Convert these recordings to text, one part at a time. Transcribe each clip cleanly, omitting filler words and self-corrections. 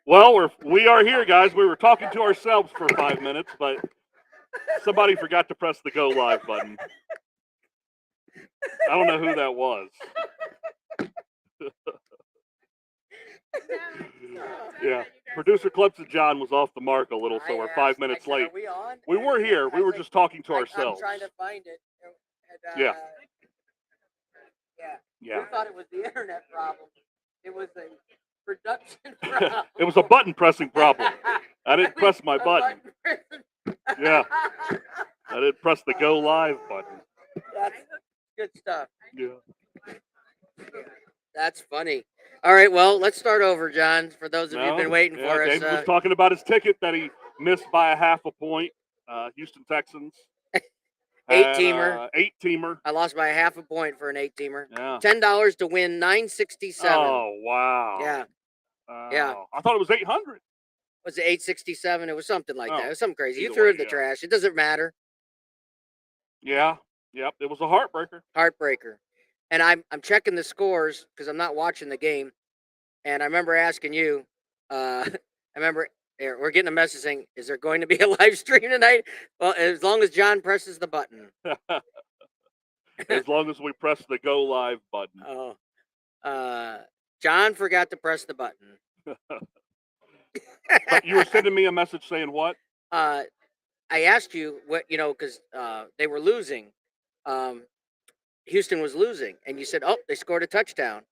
Well, we are here, guys. We were talking to ourselves for 5 minutes, but somebody forgot to press the go live button. I don't know who that was. Yeah. Producer Clemson John was off the mark a little, so we're 5 minutes late. Are we on? We were here. We were just talking to I'm ourselves. trying to find it. Yeah. Yeah. We thought it was the internet problem. It was a production problem. It was a button pressing problem. I didn't press my button. Yeah. I didn't press the go live button. That's good stuff. Yeah. That's funny. All right, well, let's start over, John, for those of you who've been waiting for us. David was talking about his ticket that he missed by a half a point. Houston Texans. Eight-teamer. Eight-teamer. I lost by a half a point for an eight-teamer. Yeah. $10 to win $967. Oh, wow. Yeah. Yeah. I thought it was 800. Was it 867? It was something like that. It was something crazy. You Either threw way, it in the trash. It doesn't matter. Yeah. Yep. It was a heartbreaker. Heartbreaker. And I'm checking the scores because I'm not watching the game. And I remember asking you, we're getting a message saying, is there going to be a live stream tonight? Well, as long as John presses the button. As long as we press the go live button. Oh. John forgot to press the button. But you were sending me a message saying what? I asked you what, because they were losing. Houston was losing. And you said, they scored a touchdown.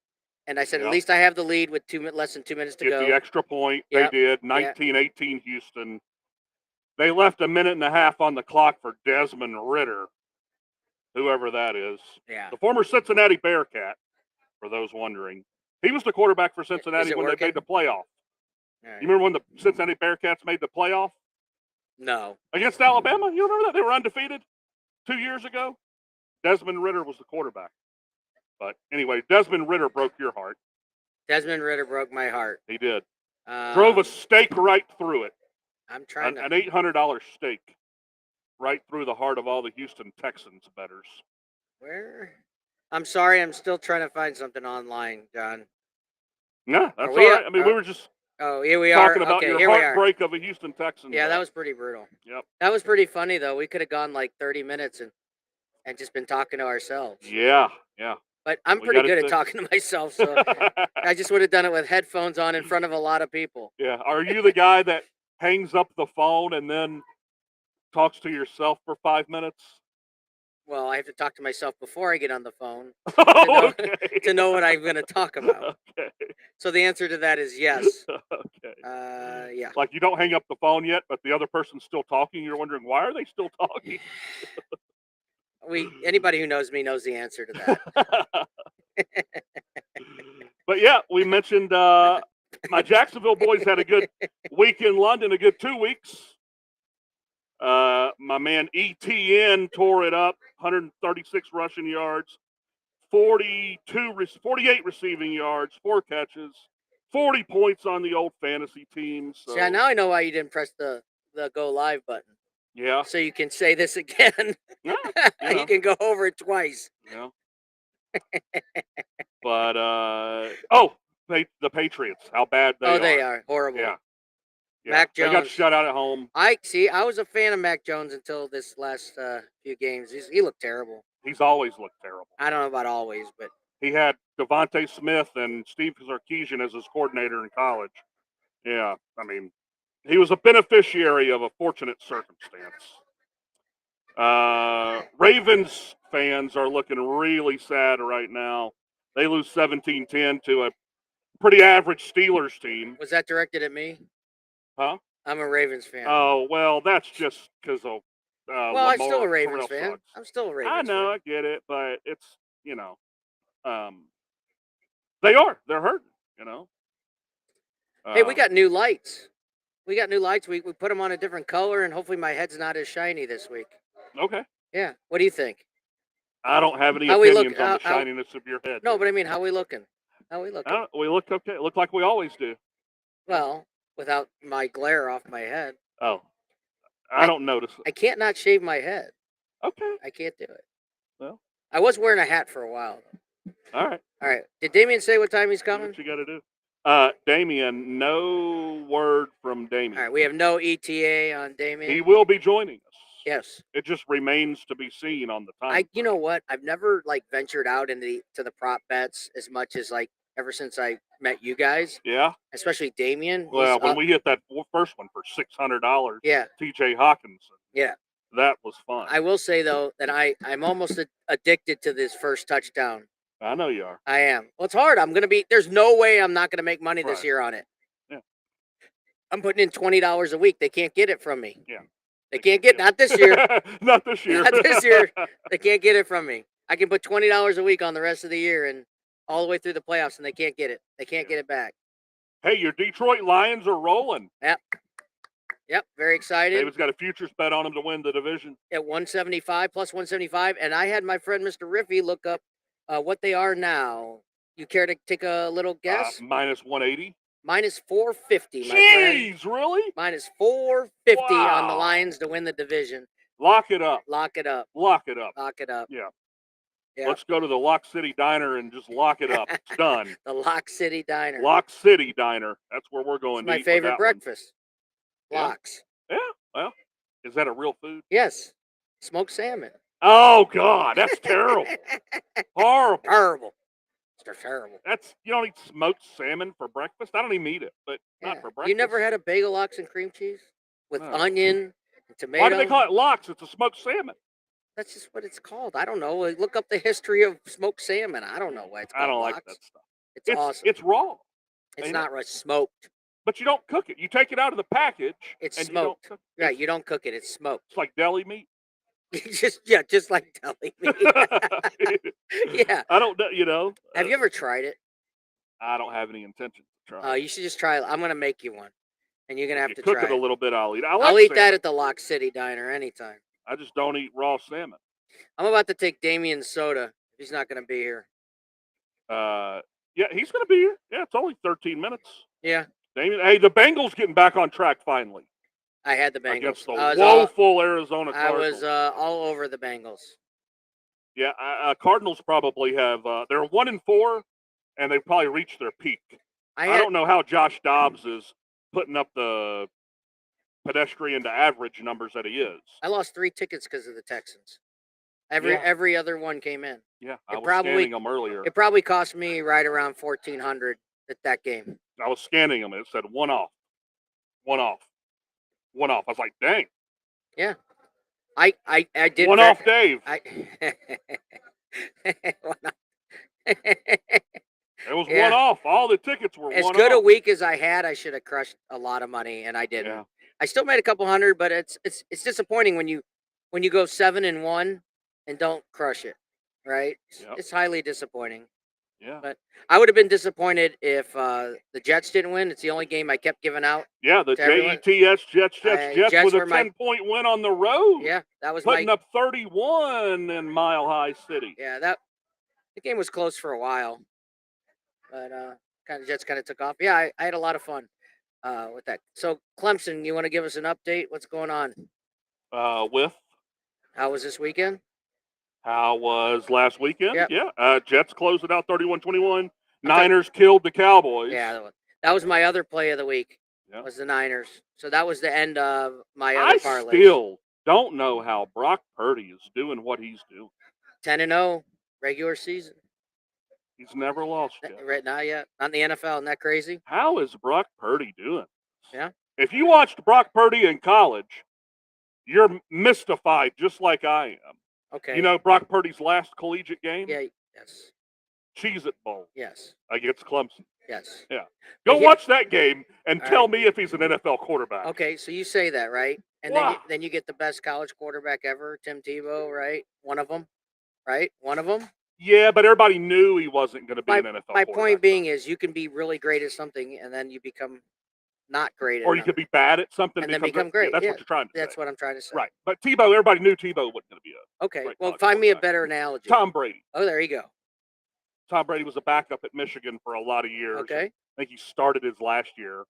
And I said, at least I have the lead with less than 2 minutes to go. Get the extra point. Yep. They did. 19-18 Houston. They left a minute and a half on the clock for Desmond Ridder, whoever that is. Yeah. The former Cincinnati Bearcat, for those wondering. He was the quarterback for Cincinnati when they made the playoff. Right. You remember when the Cincinnati Bearcats made the playoff? No. Against Alabama? You remember that? They were undefeated 2 years ago. Desmond Ridder was the quarterback. But anyway, Desmond Ridder broke your heart. Desmond Ridder broke my heart. He did. Drove a stake right through it. I'm trying an $800 stake right through the heart of all the Houston Texans bettors. Where? I'm sorry, I'm still trying to find something online, John. Yeah, that's all right. I mean, we were just here we talking about your heartbreak of a Houston Texans. Yeah, that was pretty brutal. Yep. That was pretty funny, though. We could have gone like 30 minutes and just been talking to ourselves. Yeah. But I'm pretty good at talking to myself, so I just would have done it with headphones on in front of a lot of people. Yeah. Are you the guy that hangs up the phone and then talks to yourself for 5 minutes? Well, I have to talk to myself before I get on the phone okay. to know what I'm going to talk about. Okay. So the answer to that is yes. Okay. Yeah. Like you don't hang up the phone yet, but the other person's still talking. You're wondering, why are they still talking? Anybody who knows me knows the answer to that. But yeah, we mentioned my Jacksonville boys had a good week in London, a good 2 weeks. My man ETN tore it up, 136 rushing yards, 48 receiving yards, 4 catches, 40 points on the old fantasy team. So. Yeah, now I know why you didn't press the go live button. Yeah. So you can say this again. Yeah. You can go over it twice. Yeah. But the Patriots, how bad they are. Oh, they are horrible. Yeah. Mac Jones. They got shut out at home. I was a fan of Mac Jones until this last few games. He looked terrible. He's always looked terrible. I don't know about always, but he had Devontae Smith and Steve Sarkisian as his coordinator in college. Yeah, I mean, he was a beneficiary of a fortunate circumstance. Ravens fans are looking really sad right now. They lose 17-10 to a pretty average Steelers team. Was that directed at me? Huh? I'm a Ravens fan. Oh, well, that's just because of I'm still a Ravens fan. I'm still a Ravens fan. I know, I get it, but it's, they're hurting, Hey, we got new lights. We put them on a different color, and hopefully my head's not as shiny this week. Okay. Yeah. What do you think? I don't have any opinions on the shininess of your head. No, but I mean, how we looking? We look okay. Look like we always do. Well, without my glare off my head. Oh. I don't notice it. I can't not shave my head. Okay. I can't do it. Well. I was wearing a hat for a while. All right. All right. Did Damien say what time he's Do coming? what you got to do. Damien, no word from Damien. All right. We have no ETA on Damien. He will be joining us. Yes. It just remains to be seen on the time. You know what? I've never like ventured out into the prop bets as much as like ever since I met you guys. Yeah. Especially Damien. Well, when we hit that first one for $600. Yeah. TJ Hawkinson. Yeah. That was fun. I will say though that I'm almost addicted to this first touchdown. I know you are. I am. Well, it's hard. There's no way I'm not gonna make money this year on it. Yeah. I'm putting in $20 a week. They can't get it from me. Yeah. They can't get not this year. Not this year. Not this year. They can't get it from me. I can put $20 a week on the rest of the year and all the way through the playoffs, and they can't get it. They can't get it back. Hey, your Detroit Lions are rolling. Yep. Very excited. David's got a futures bet on them to win the division. At 175 plus 175, and I had my friend Mr. Riffy look up what they are now. You care to take a little guess? Minus 180. Minus 450, my Jeez, friend. really? Minus 450 on the Wow. Lions to win the division. Lock it up. Lock it up. Lock it up. Lock it up. Yeah. Yeah. Let's go to the Lock City Diner and just lock it up. It's done. The Lock City Diner. Lock City Diner. That's where we're going. It's my favorite breakfast. Locks. Yeah. Well, is that a real food? Yes. Smoked salmon. Oh God, that's terrible. Horrible. Terrible. It's terrible. You don't eat smoked salmon for breakfast. I don't even eat it, but not for breakfast. You never had a bagel lox and cream cheese with No. onion and tomato? Why do they call it lox? It's a smoked salmon. That's just what it's called. I don't know. Look up the history of smoked salmon. I don't know why it's called I don't lox. like that stuff. It's awesome. It's raw. It's ain't not smoked. But you don't cook it. You take it out of the package. It's and smoked. You don't cook it. Right, you don't cook it. It's smoked. It's like deli meat. just like deli meat. Yeah. I don't. You know. Have you ever tried it? I don't have any intention to try. You should just try it. I'm gonna make you one, and you're gonna have to cook try it a little bit. I'll eat. I'll eat that at the Lock City Diner anytime. I just don't eat raw salmon. I'm about to take Damien's soda. He's not gonna be here. Yeah, he's gonna be here. Yeah, it's only 13 minutes. Yeah. Damien, hey, the Bengals getting back on track finally. I had the Bengals Against the woeful Arizona I Cardinals. was all over the Bengals. Yeah, Cardinals probably have. They're 1-4, and they've probably reached their peak. I don't know how Josh Dobbs is putting up the pedestrian to average numbers that he is. I lost 3 tickets because of the Texans. Every other one came in. Yeah, I was scanning them earlier. It probably cost me right around $1,400 at that game. I was scanning them, and it said one off. I was like, dang. Yeah. I did one off, Dave. It was one off. All the tickets were as one good off. a week as I had. I should have crushed a lot of money, and I didn't. Yeah. I still made a couple hundred, but it's disappointing when you go 7-1 and don't crush it, right? Yep. It's highly disappointing. Yeah. But I would have been disappointed if the Jets didn't win. It's the only game I kept giving out. Yeah, the Jets Jets with a 10-point win on the road. Yeah, that was putting up 31 in Mile High City. Yeah, the game was close for a while, but Jets kind of took off. Yeah, I had a lot of fun with that. So Clemson, you want to give us an update? What's going on? With how was this weekend? How was last weekend? Yep. Yeah. Jets closed it out 31-21. Niners killed the Cowboys. Yeah, that was my other play of the week. Yep. Was the Niners. So that was the end of my other parlay. I still don't know how Brock Purdy is doing what he's doing. 10-0 regular season. He's never lost yet. Right now yet. Not in the NFL. Isn't that crazy? How is Brock Purdy doing? Yeah. If you watched Brock Purdy in college, you're mystified just like I am. Okay. You know Brock Purdy's last collegiate game? Yeah. Yes. Cheez-It Bowl. Yes. Against Clemson. Yes. Yeah. Go watch that game and tell me if he's an NFL quarterback. Okay, so you say that, right? And then you get the best college quarterback ever, Tim Tebow, right? One of them, right? One of them. Yeah, but everybody knew he wasn't going to be an NFL quarterback. My point being is you can be really great at something and then you become not great at or you could be bad at something and then become great. Yeah, that's what you're trying to say. That's what I'm trying to say. Right. But Tebow, everybody knew Tebow wasn't going to be a okay. Well, find me a better analogy. Tom Brady. Oh, there you go. Tom Brady was a backup at Michigan for a lot of years. Okay. I think he started his last year,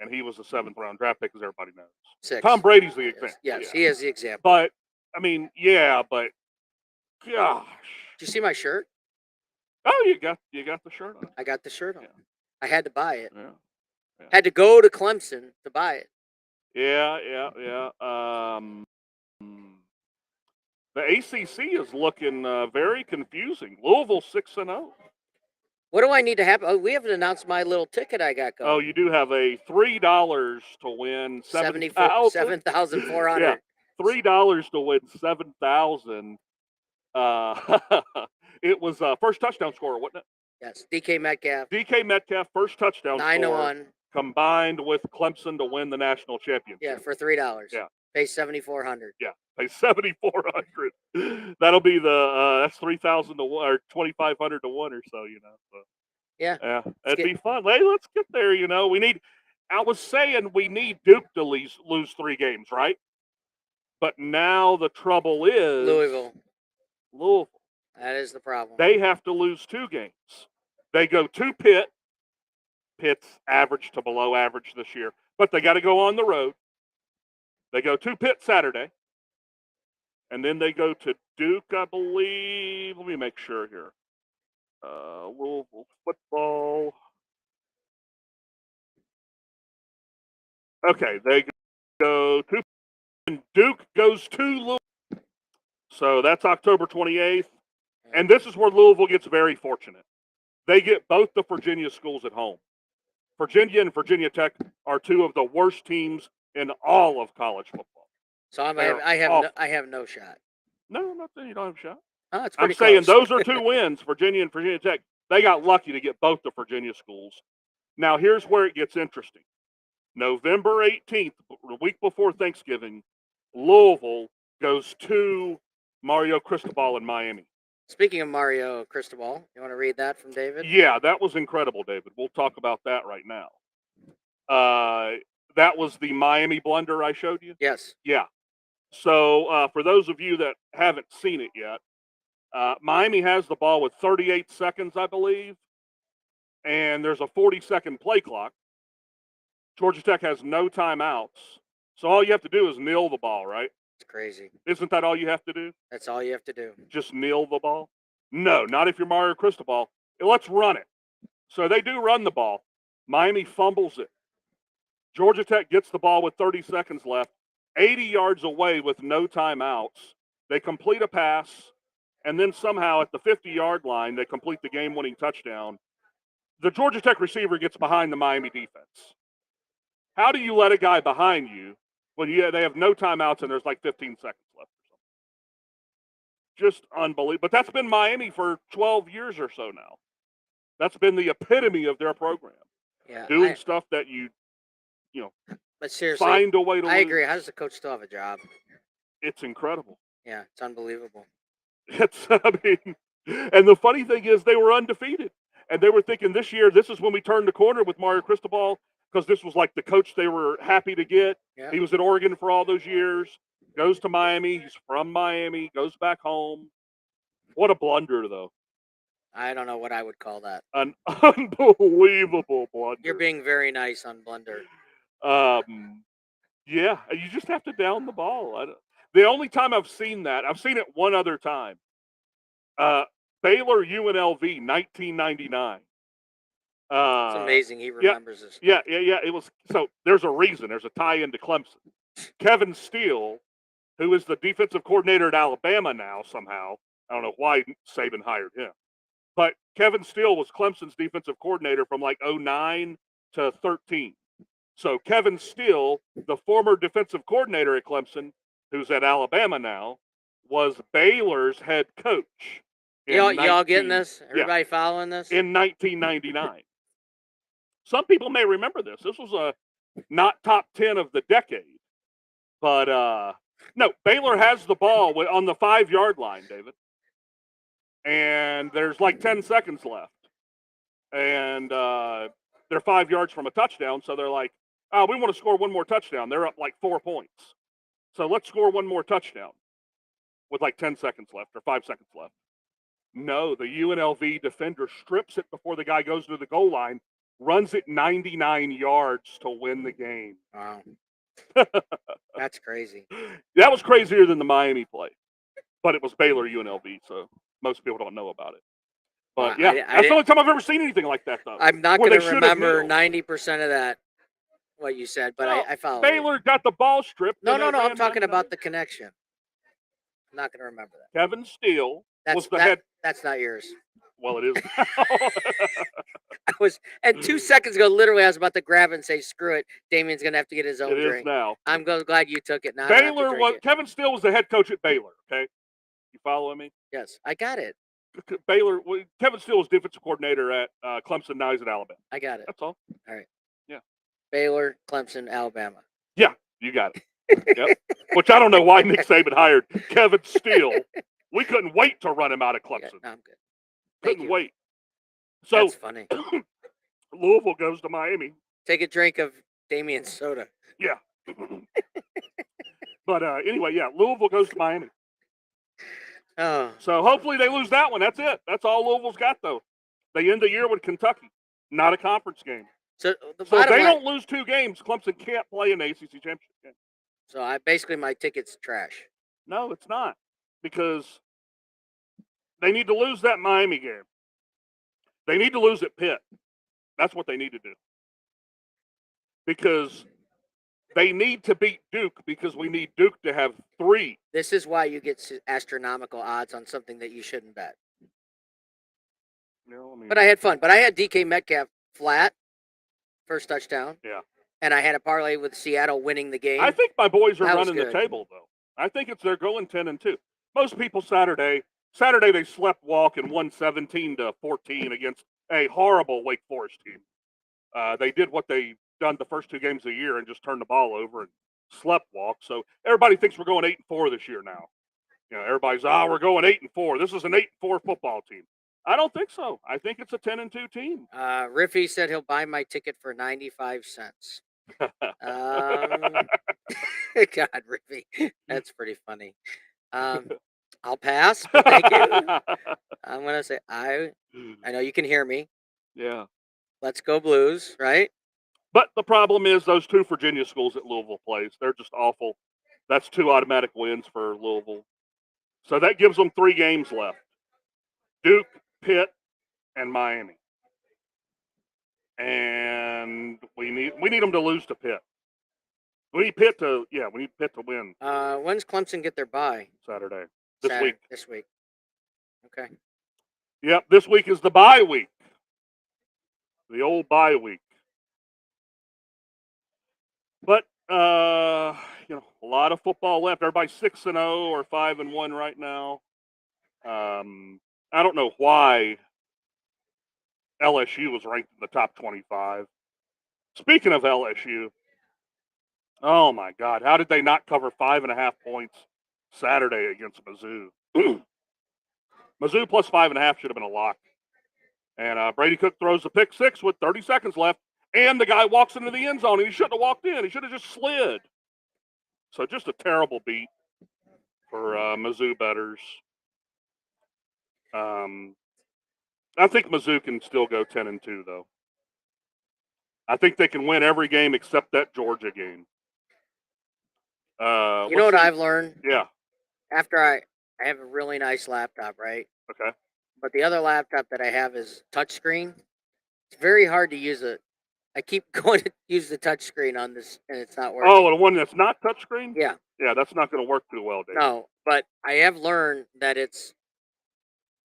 and he was a 7th-round draft pick, as everybody knows. 6. Tom Brady's the example. Yes, he is the example. But, I mean, yeah, but, gosh. Did you see my shirt? Oh, you got the shirt on. I got the shirt on. Yeah. I had to buy it. Yeah. Had to go to Clemson to buy it. Yeah. The ACC is looking very confusing. Louisville 6-0. What do I need to have? Oh, we haven't announced my little ticket I got going. Oh, you do have a $3 to win 7,000. 7,400. Yeah, $3 to win 7,000. It was first touchdown scorer, wasn't it? Yes, DK Metcalf. DK Metcalf, first touchdown 9-1. combined with Clemson to win the national championship. Yeah, for $3. Yeah. Pay 7,400. Yeah, pay 7,400. That'll be that's 3,000 to 1 or 2,500 to 1 or so, So, yeah, it'd be fun. Hey, let's get there. I was saying we need Duke to lose 3 games, right? But now the trouble is Louisville. That is the problem. They have to lose 2 games. They go to Pitt. Pitt's average to below average this year, but they got to go on the road. They go to Pitt Saturday, and then they go to Duke, I believe. Let me make sure here. Louisville football. Okay, they go to, and Duke goes to Louisville. So that's October 28th. And this is where Louisville gets very fortunate. They get both the Virginia schools at home. Virginia and Virginia Tech are 2 of the worst teams in all of college football. So I have no shot. No, you don't have a shot. Oh, it's I'm pretty saying close. those are 2 wins, Virginia and Virginia Tech. They got lucky to get both the Virginia schools. Now, here's where it gets interesting. November 18th, the week before Thanksgiving, Louisville goes to Mario Cristobal in Miami. Speaking of Mario Cristobal, you want to read that from David? Yeah, that was incredible, David. We'll talk about that right now. That was the Miami blunder I showed you? Yes. Yeah. So for those of you that haven't seen it yet, Miami has the ball with 38 seconds, I believe, and there's a 40-second play clock. Georgia Tech has no timeouts. So all you have to do is kneel the ball, right? It's crazy. Isn't that all you have to do? That's all you have to do. Just kneel the ball? No, not if you're Mario Cristobal. Let's run it. So they do run the ball. Miami fumbles it. Georgia Tech gets the ball with 30 seconds left, 80 yards away with no timeouts. They complete a pass, and then somehow at the 50-yard line, they complete the game-winning touchdown. The Georgia Tech receiver gets behind the Miami defense. How do you let a guy behind you when they have no timeouts and there's like 15 seconds left or something? Just unbelievable. But that's been Miami for 12 years or so now. That's been the epitome of their program. Yeah, doing stuff that but seriously, find a way to I lose. agree. How does the coach still have a job? It's incredible. Yeah, it's unbelievable. And the funny thing is they were undefeated. And they were thinking this year, this is when we turned the corner with Mario Cristobal, because this was like the coach they were happy to get. Yeah. He was at Oregon for all those years, goes to Miami. He's from Miami, goes back home. What a blunder, though. I don't know what I would call that. An unbelievable blunder. You're being very nice on blunder. Yeah, you just have to down the ball. The only time I've seen that, I've seen it one other time. Baylor UNLV, 1999. It's amazing he remembers this. Yeah. It was, so there's a reason. There's a tie into Clemson. Kevin Steele, who is the defensive coordinator at Alabama now somehow. I don't know why Saban hired him. But Kevin Steele was Clemson's defensive coordinator from like 2009 to 13. So Kevin Steele, the former defensive coordinator at Clemson, who's at Alabama now, was Baylor's head coach. Y'all getting this? Everybody following this? In 1999. Some people may remember this. This was a not top 10 of the decade. But no, Baylor has the ball on the 5-yard line, David. And there's like 10 seconds left. And they're 5 yards from a touchdown. So they're like, oh, we want to score one more touchdown. They're up like 4 points. So let's score one more touchdown with like 10 seconds left or 5 seconds left. No, the UNLV defender strips it before the guy goes to the goal line, runs it 99 yards to win the game. Wow. That's crazy. That was crazier than the Miami play. But it was Baylor UNLV, so most people don't know about it. But Well, yeah, I that's the didn't- only time I've ever seen anything like that, though. I'm not where going they to should have remember kneeled. 90% of that, what you said, but Well, I follow you. Baylor got the ball stripped. No, and no, they no. I'm ran talking 99. about the connection. I'm not going to remember that. Kevin Steele was the That, head. that's not yours. Well, it is now. I was, and 2 seconds ago, literally, I was about to grab it and say, "Screw it, Damien's gonna have to get his own It is drink." now. I'm glad you took it. Now I don't have to Baylor drink was it. Kevin Steele was the head coach at Baylor. Okay, you following me? Yes, I got it. Baylor. Kevin Steele was defensive coordinator at Clemson. Now he's at Alabama. I got it. That's all. All right. Yeah. Baylor, Clemson, Alabama. Yeah, you got it. Yep. Which I don't know why Nick Saban hired Kevin Steele. We couldn't wait to run him out of Yeah, Clemson. no, I'm good. Thank Couldn't you. wait. So That's funny. Louisville goes to Miami. Take a drink of Damien's soda. Yeah. But anyway, yeah, Louisville goes to Miami. Oh, So hopefully they lose that one. That's it. That's all Louisville's got, though. They end the year with Kentucky, not a conference game. so the So if bottom they line. don't lose 2 games, Clemson can't play in the ACC championship game. So I basically my ticket's trash. No, it's not, because they need to lose that Miami game. They need to lose at Pitt. That's what they need to do. Because they need to beat Duke, because we need Duke to have 3. This is why you get astronomical odds on something that you shouldn't bet. You know, I mean, But I had fun. But I had DK Metcalf flat, first touchdown. Yeah. And I had a parlay with Seattle winning the game. I think my boys are That was running the good. table, though. I think they're going 10-2. Most people Saturday they slept walk and won 17-14 against a horrible Wake Forest team. They did what they done the first 2 games of the year and just turned the ball over and slept walk. So everybody thinks we're going 8-4 this year now. You know, everybody's we're going 8-4. This is an 8-4 football team. I don't think so. I think it's a 10-2 team. Riffy said he'll buy my ticket for 95 cents. God, Riffy, that's pretty funny. I'll pass. But thank you. I'm gonna say I know you can hear me. Yeah. Let's go Blues, right? But the problem is those 2 Virginia schools that Louisville plays, they're just awful. That's 2 automatic wins for Louisville. So that gives them 3 games left. Duke, Pitt, and Miami. And we need them to lose to Pitt. We need Pitt to win When's Clemson get their bye? Saturday. This Saturday, week. This week. Okay. Yep, this week is the bye week. The old bye week. But a lot of football left. Everybody's 6-0 or 5-1 right now. I don't know why LSU was ranked in the top 25. Speaking of LSU, oh my God, how did they not cover 5.5 points Saturday against Mizzou? Mizzou plus 5.5 should have been a lock. And Brady Cook throws the pick 6 with 30 seconds left, and the guy walks into the end zone, and he shouldn't have walked in. He should have just slid. So just a terrible beat for Mizzou bettors. I think Mizzou can still go 10-2, though. I think they can win every game except that Georgia game. You know what I've learned? Yeah. After I have a really nice laptop, right? Okay. But the other laptop that I have is touchscreen. It's very hard to use it. I keep going to use the touchscreen on this, and it's not working. Oh, the one that's not touchscreen? Yeah. Yeah, that's not going to work too well, Dave. No, but I have learned that it's.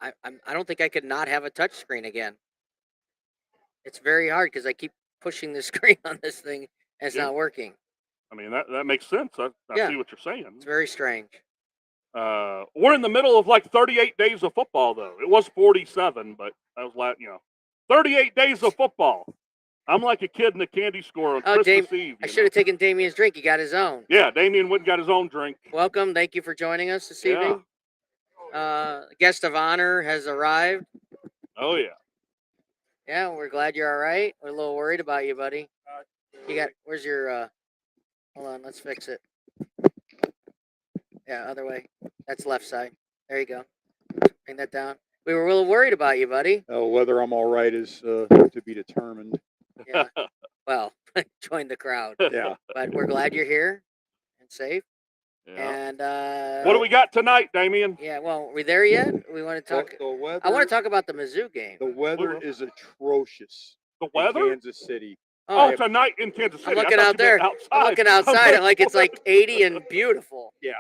I don't think I could not have a touchscreen again. It's very hard because I keep pushing the screen on this thing, and it's not working. I mean, that makes sense. I Yeah. see what you're saying. It's very strange. We're in the middle of like 38 days of football, though. It was 47, but that was 38 days of football. I'm like a kid in a candy store on Christmas Eve. I should have taken Damien's drink. He got his own. Yeah, Damien went and got his own drink. Welcome. Thank you for joining us this evening. Guest of honor has arrived. Oh, yeah. Yeah, we're glad you're all right. We're a little worried about you, buddy. Where's your, hold on, let's fix it. Yeah, other way. That's left side. There you go. Bring that down. We were a little worried about you, buddy. Oh, whether I'm all right is to be determined. Yeah. Well, join the crowd. Yeah. But we're glad you're here and safe. Yeah. And What do we got tonight, Damien? Yeah, well, are we there yet? We want to talk. The weather, I want to talk about the Mizzou game. the weather will. is atrocious The in weather? Kansas City. Oh, Oh, tonight in Kansas City. I'm I looking thought out you meant there. outside. I'm looking outside. I'm like it's like 80 and beautiful. Yeah,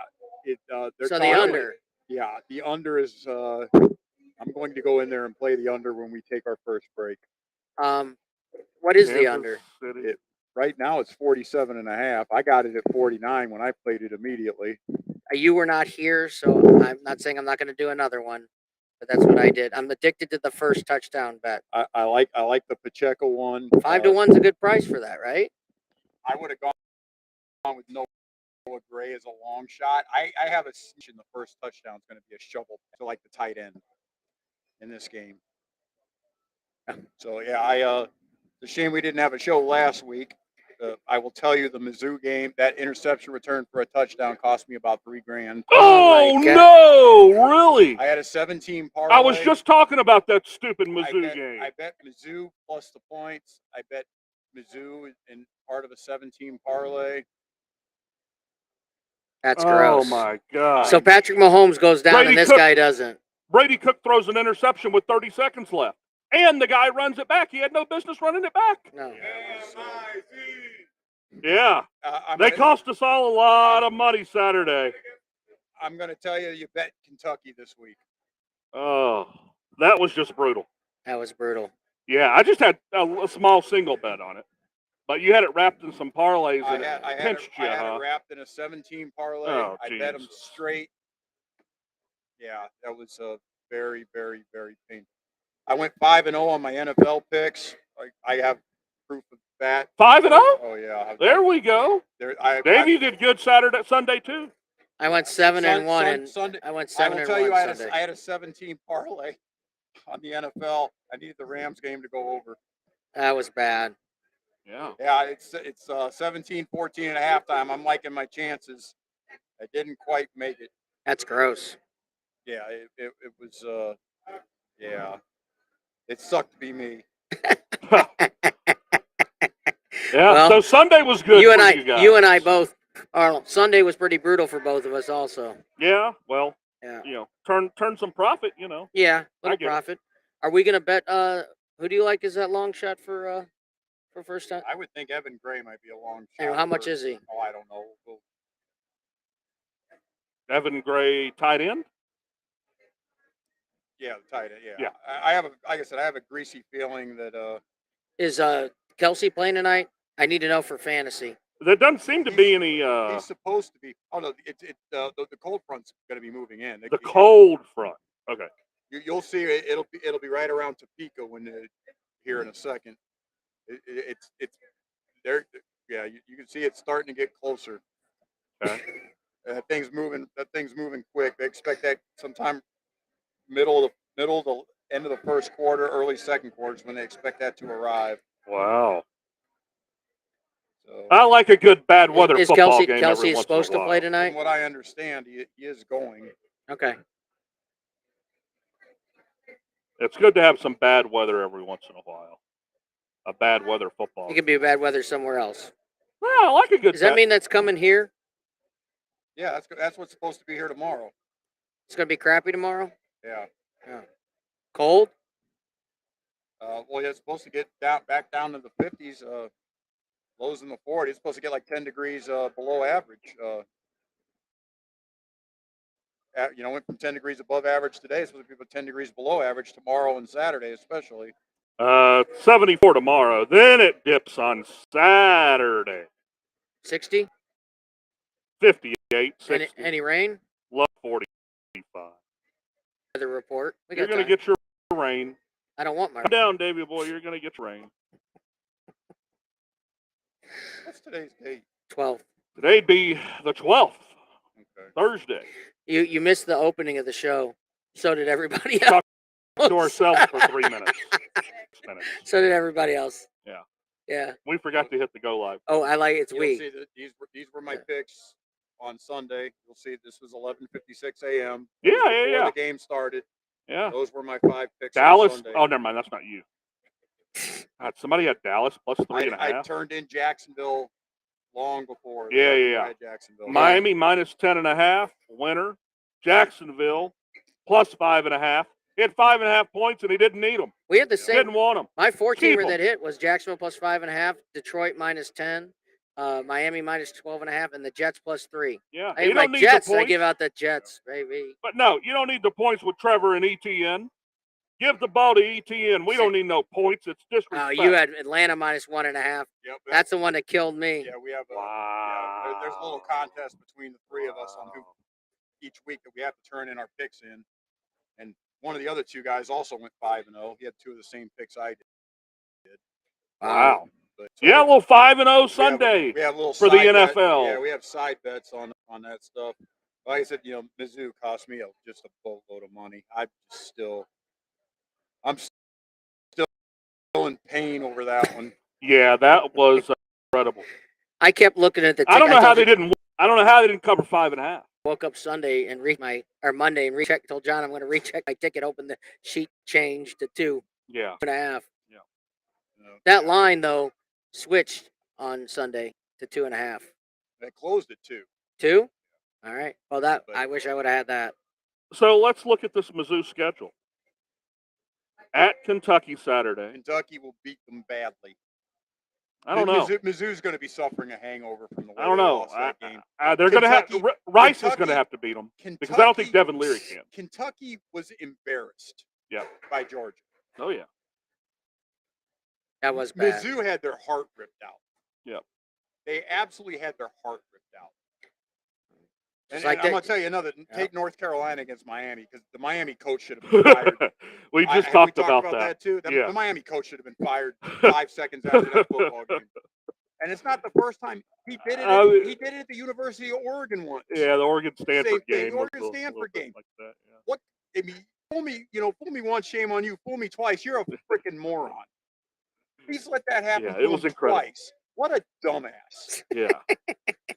they're So the talking- under. Yeah, the under is. I'm going to go in there and play the under when we take our first break. What is the Kansas under? City. Right now it's 47.5. I got it at 49 when I played it immediately. You were not here, so I'm not saying I'm not going to do another one, but that's what I did. I'm addicted to the first touchdown bet. I like the Pacheco one. 5-1's a good price for that, right? I would have gone with Noah Gray as a long shot. I have a suspicion the first touchdown is going to be a shovel to like the tight end in this game. So yeah, it's a shame we didn't have a show last week. I will tell you the Mizzou game, that interception return for a touchdown cost me about $3,000. Oh, my God. no, really? I had a 17 parlay. I was just talking about that stupid Mizzou I game. bet Mizzou plus the points. I bet Mizzou in part of a 17 parlay. That's Oh, gross. my God. So Patrick Mahomes goes down Brady and this Cook- guy doesn't. Brady Cook throws an interception with 30 seconds left. And the guy runs it back. He had no business running it back. No. Yeah. I'm They gonna- cost us all a lot of money Saturday. I'm going to tell you, you bet Kentucky this week. Oh, that was just brutal. That was brutal. Yeah, I just had a small single bet on it. But you had it wrapped in some parlays and it pinched you, I had huh? it wrapped in a 17 parlay. Oh, I bet them Jesus. straight. Yeah, that was very, very, very painful. I went 5-0 on my NFL picks. I have proof of that. 5-0? Oh yeah. There we go. Davey did good Sunday too. I went 7-1 and Sunday. I went I 7 will and tell 1 you, Sunday. I had a 17 parlay on the NFL. I needed the Rams game to go over. That was bad. Yeah. Yeah, it's 17-14 at halftime. I'm liking my chances. I didn't quite make it. That's gross. Yeah, it was. Yeah, it sucked to be me. Yeah. Well, so Sunday was good You for and you guys. I both. Sunday was pretty brutal for both of us also. Yeah. Well, Yeah. turn some profit. Yeah, I little get it. profit. Are we gonna bet who do you like is that long shot for first time? I would think Evan Gray might be a long shot. And how much is he? Oh, I don't know. Evan Gray tight end. Yeah, the tight end. Yeah. Yeah. I have like I said, I have a greasy feeling that Is Kelsey playing tonight? I need to know for fantasy. There doesn't seem to be any he's supposed to be. Oh no, the cold front's going to be moving in. the cold front. Okay. You'll see it'll be right around Topeka here in a second. It's there. Yeah, you can see it's starting to get closer. Okay. That thing's moving quick. They expect that sometime middle to end of the first quarter, early second quarter is when they expect that to arrive. Wow. So, I like a good bad weather Is football Kelsey game. Kelsey every is once in a supposed to while. play from tonight? what I understand, he is going. Okay. It's good to have some bad weather every once in a while. A bad weather football. It could be bad weather somewhere else. Well, I like a good. Does that mean that's coming here? Yeah, that's what's supposed to be here tomorrow. It's gonna be crappy tomorrow. Yeah. Cold. Well, it's supposed to get back down to the 50s. Lows in the 40s. It's supposed to get like 10 degrees below average. Went from 10 degrees above average today. It's supposed to be 10 degrees below average tomorrow and Saturday, especially. 74 tomorrow. Then it dips on Saturday. 60. 58, 60. Any rain? Low 45. Weather report. We You're got going to time. get your rain. I don't want my. Calm down, Davey boy. You're going to get your rain. What's today's date? 12. Today'd be the 12th, Okay. Thursday. You missed the opening of the show. So did everybody Talk else. to ourselves for 3 minutes. 6 minutes. So did everybody else. Yeah. Yeah. We forgot to hit the go live. Oh, I like it's You'll we. see that these were my Yeah. picks on Sunday. You'll see this was 11:56 a.m. Yeah, Before yeah. the game started. Yeah. Those were my 5 picks. Dallas. On Sunday. Oh, never mind. That's not you. God, somebody had Dallas plus 3.5. I turned in Jacksonville long before. Yeah, they yeah. had Jacksonville. Miami minus 10.5, winner. Jacksonville plus 5.5. He had 5.5 points and he didn't need them. We had the same. Didn't want them. My 14 Keep 'em. that hit was Jacksonville plus 5.5, Detroit minus 10, Miami minus 12.5, and the Jets plus 3. Yeah, I you hate my don't need Jets. the I points. give out the Jets, baby. But no, you don't need the points with Trevor and ETN. Give the ball to ETN. We don't need no points. It's disrespect. Oh, you had Atlanta minus 1.5. Yep, That's the one that killed me. yeah. We have a there's a little Wow. contest between the three of us on who each week that we have to turn in our picks in, and one of the other two guys also went 5-0. He had two of the same picks I did. Wow. But Yeah, a little 5-0 we have Sunday. a little for the side bet. NFL. Yeah, we have side bets on that stuff. Like I said, Mizzou cost me just a boatload of money. I'm still in pain over that one. Yeah, that was incredible. I kept looking at the ticket. I don't know how they didn't. I don't know how they didn't cover 5.5. Woke up Sunday and Monday and recheck. Told John I'm going to recheck my ticket. Open the sheet, change to 2.5. Yeah. Yeah. That line though switched on Sunday to 2.5. They closed at 2. 2? All right. Well, I wish I would have had that. So let's look at this Mizzou schedule. At Kentucky Saturday. Kentucky will beat them badly. I don't know. Mizzou's going to be suffering a hangover from the way I don't they know. lost that game. They're going to have Rice is Kentucky- going to have to beat them because I don't think Devin Leary can. Kentucky was embarrassed. Yeah. By Georgia. Oh yeah. That was bad. Mizzou had their heart ripped out. Yep. They absolutely had their heart ripped out. And like I'm that- going to tell you another. Yeah. Take North Carolina against Miami because the Miami coach should have been fired. we just Have talked we about that too. Yeah. The Miami coach should have been fired 5 seconds after that football game. And it's not the first time he did it. He did it at the University of Oregon once. Yeah, the Oregon Stanford Same thing, game. the was Oregon a little Stanford bit game. Like that, yeah. I mean, fool me once, shame on you. Fool me twice, you're a freaking moron. He's let that happen. Yeah, to it was him incredible. Twice. What a dumbass. Yeah.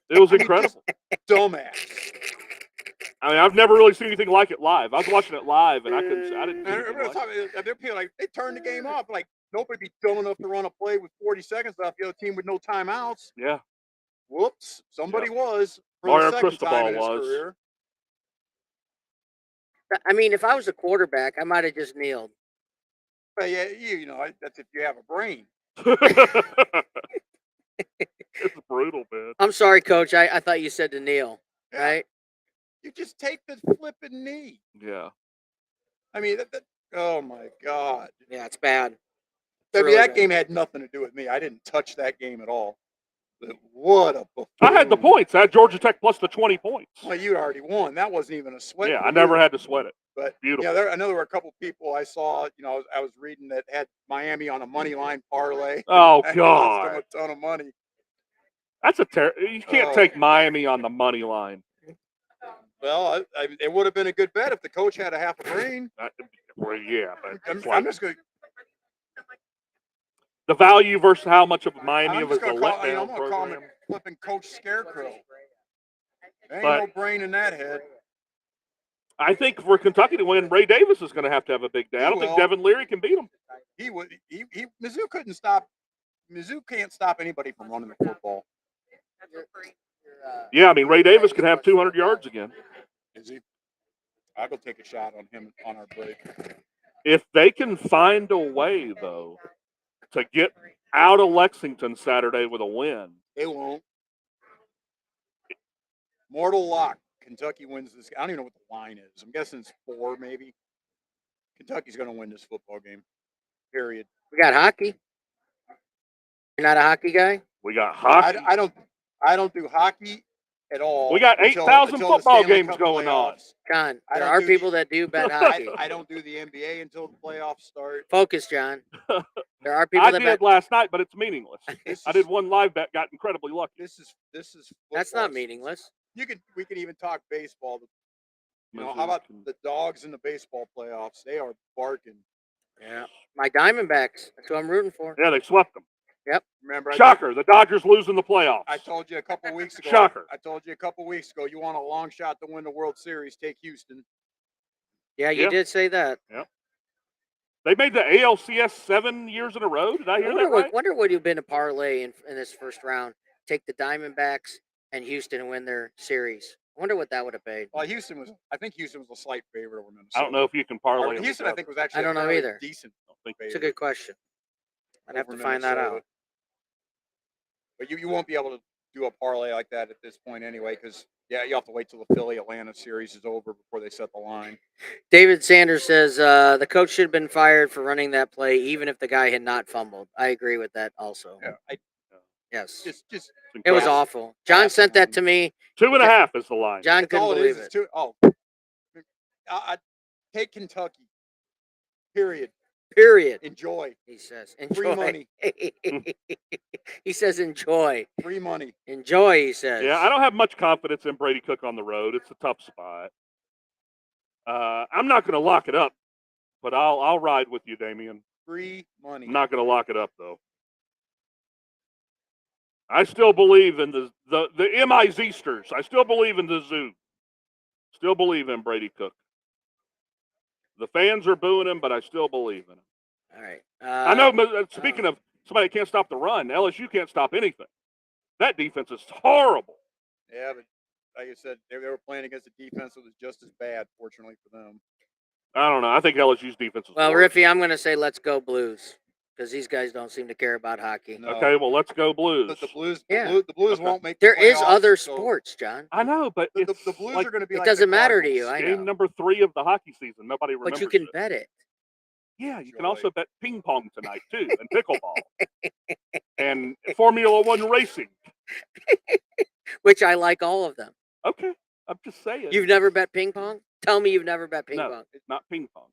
It was I mean, incredible. Dumbass. I mean, I've never really seen anything like it live. I was watching it live, and I didn't see And anything every like it. time they're people like they turned the game off. Like nobody be dumb enough to run a play with 40 seconds left. The other team with no timeouts. Yeah. Whoops, somebody was for Mario the second Cristobal time in his was. career. I mean, if I was a quarterback, I might have just kneeled. But yeah, that's if you have a brain. It's brutal, man. I'm sorry, Coach. I thought you said to kneel, Yeah. right? You just take the flipping knee. Yeah. I mean, oh my God. Yeah, it's bad. I mean, really that bad. game had nothing to do with me. I didn't touch that game at all. But what a buffoon. I had the points. I had Georgia Tech plus the 20 points. Well, you already won. That wasn't even a sweat. Yeah, for I never you. had to sweat it. But Beautiful. yeah, I know there were a couple people I saw. I was reading that had Miami on a money line parlay. Oh, That God. cost them a ton of money. That's you can't Oh. take Miami on the money line. Well, it would have been a good bet if the coach had a half a brain. Well, yeah, but it's I'm like just going. the value versus how much of Miami I'm was just a going to call. letdown I'm going to call him program. a flipping Coach Scarecrow. There ain't But- no brain in that head. I think for Kentucky to win, Ray Davis is going to have a big day. I don't think will. Devin Leary can beat him. He would. Mizzou couldn't stop. Mizzou can't stop anybody from running the football. Yeah, I mean, Ray Davis could have 200 yards again. Is he? I'll go take a shot on him on our break. If they can find a way, though, to get out of Lexington Saturday with a win, They won't. Mortal lock. Kentucky wins this. I don't even know what the line is. I'm guessing it's 4, maybe. Kentucky's going to win this football game. Period. We got hockey. You're not a hockey guy? we got hockey. I don't do hockey at all. We got until- 8,000 until the football Stanley games Cup going on. playoffs. John, I there don't are do people that do bet hockey. I don't do the NBA until the playoffs start. Focus, John. There are people I that did bet. last night, but it's meaningless. This I is- did one live bet, got incredibly lucky. This is That's football. not meaningless. We can even talk baseball. How Mizzou about can- the dogs in the baseball playoffs? They are barking. Yeah. My Diamondbacks. That's who I'm rooting for. Yeah, they swept them. Remember, Shocker, the Dodgers losing the playoffs. I told you a couple weeks ago. Shocker. I told you a couple weeks ago. You want a long shot to win the World Series? Take Houston. Yeah, you Yeah. did say that. They made the ALCS 7 years in a row. Did I hear that right? Wonder what you've been a parlay in this first round. take the Diamondbacks and Houston and win their series. I wonder what that would have paid. Well, I think Houston was a slight favorite over Minnesota. I don't know if you can parlay them Houston, I together. think, was actually I don't a know fairly either. decent I don't think It's a favorite good question. I'd have over to find that Minnesota. out. But you won't be able to do a parlay like that at this point anyway, because you have to wait till the Philly Atlanta series is over before they set the line. David Sanders says the coach should have been fired for running that play, even if the guy had not fumbled. I agree with that also. Yeah, Yes. just It's It was incredible. awful. John sent that to me. 2.5 is the line. John that's couldn't all it believe is. it. It's I take Kentucky. Period. Period. Enjoy. He says, Free enjoy. money. He says, enjoy. Free money. Enjoy, he says. Yeah, I don't have much confidence in Brady Cook on the road. It's a tough spot. I'm not going to lock it up, but I'll ride with you, Damian. Free money. I'm not going to lock it up though. I still believe in the MIZ-sters. I still believe in the zoo. Still believe in Brady Cook. The fans are booing him, but I still believe in him. All right. I know. Speaking of somebody that can't stop the run, LSU can't stop anything. That defense is horrible. Yeah, but like I said, they were playing against a defense that was just as bad, fortunately for them. I don't know. I think LSU's defense is Well, worse. Riffy, I'm going to say let's go Blues because these guys don't seem to care about hockey. No. Okay, well, let's go Blues. The Blues, Yeah. the Blues Okay. won't make. There the is playoffs, other so sports, John. I know, but The it's Blues like are going to be It like the doesn't matter to you. Cardinals. I know. game number 3 of the hockey season. Nobody remembers But you can it. bet it. Yeah, you can Joy. also bet ping pong tonight too, and pickleball, and Formula One racing. Which I like all of them. Okay, I'm just saying. You've never bet ping pong? Tell me you've never bet ping No. pong. It's not ping pong.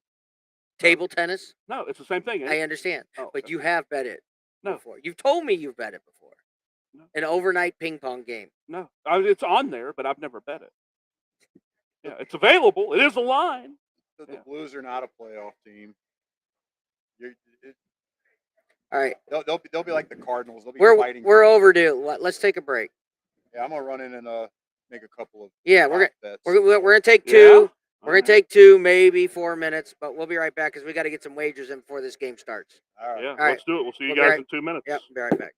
Table tennis? No, it's the same thing. Ain't I it? understand. Oh, But okay. you have bet it No. before. You've told me you've bet it before. No. An overnight ping pong game. No, it's on there, but I've never bet it. Yeah, it's available. It is a line. The Yeah. Blues are not a playoff team. All right. They'll be like the Cardinals. They'll be We're fighting. overdue. Let's take a break. Yeah, I'm gonna run in and make a couple of. Yeah, we're prop bets. gonna take Yeah? two. We're All gonna take 2, maybe 4 minutes, but we'll be right back because we got to get some wagers in before this game starts. All right. Yeah, right. let's do it. We'll see you We'll be guys right- in 2 minutes. Yep, be right back.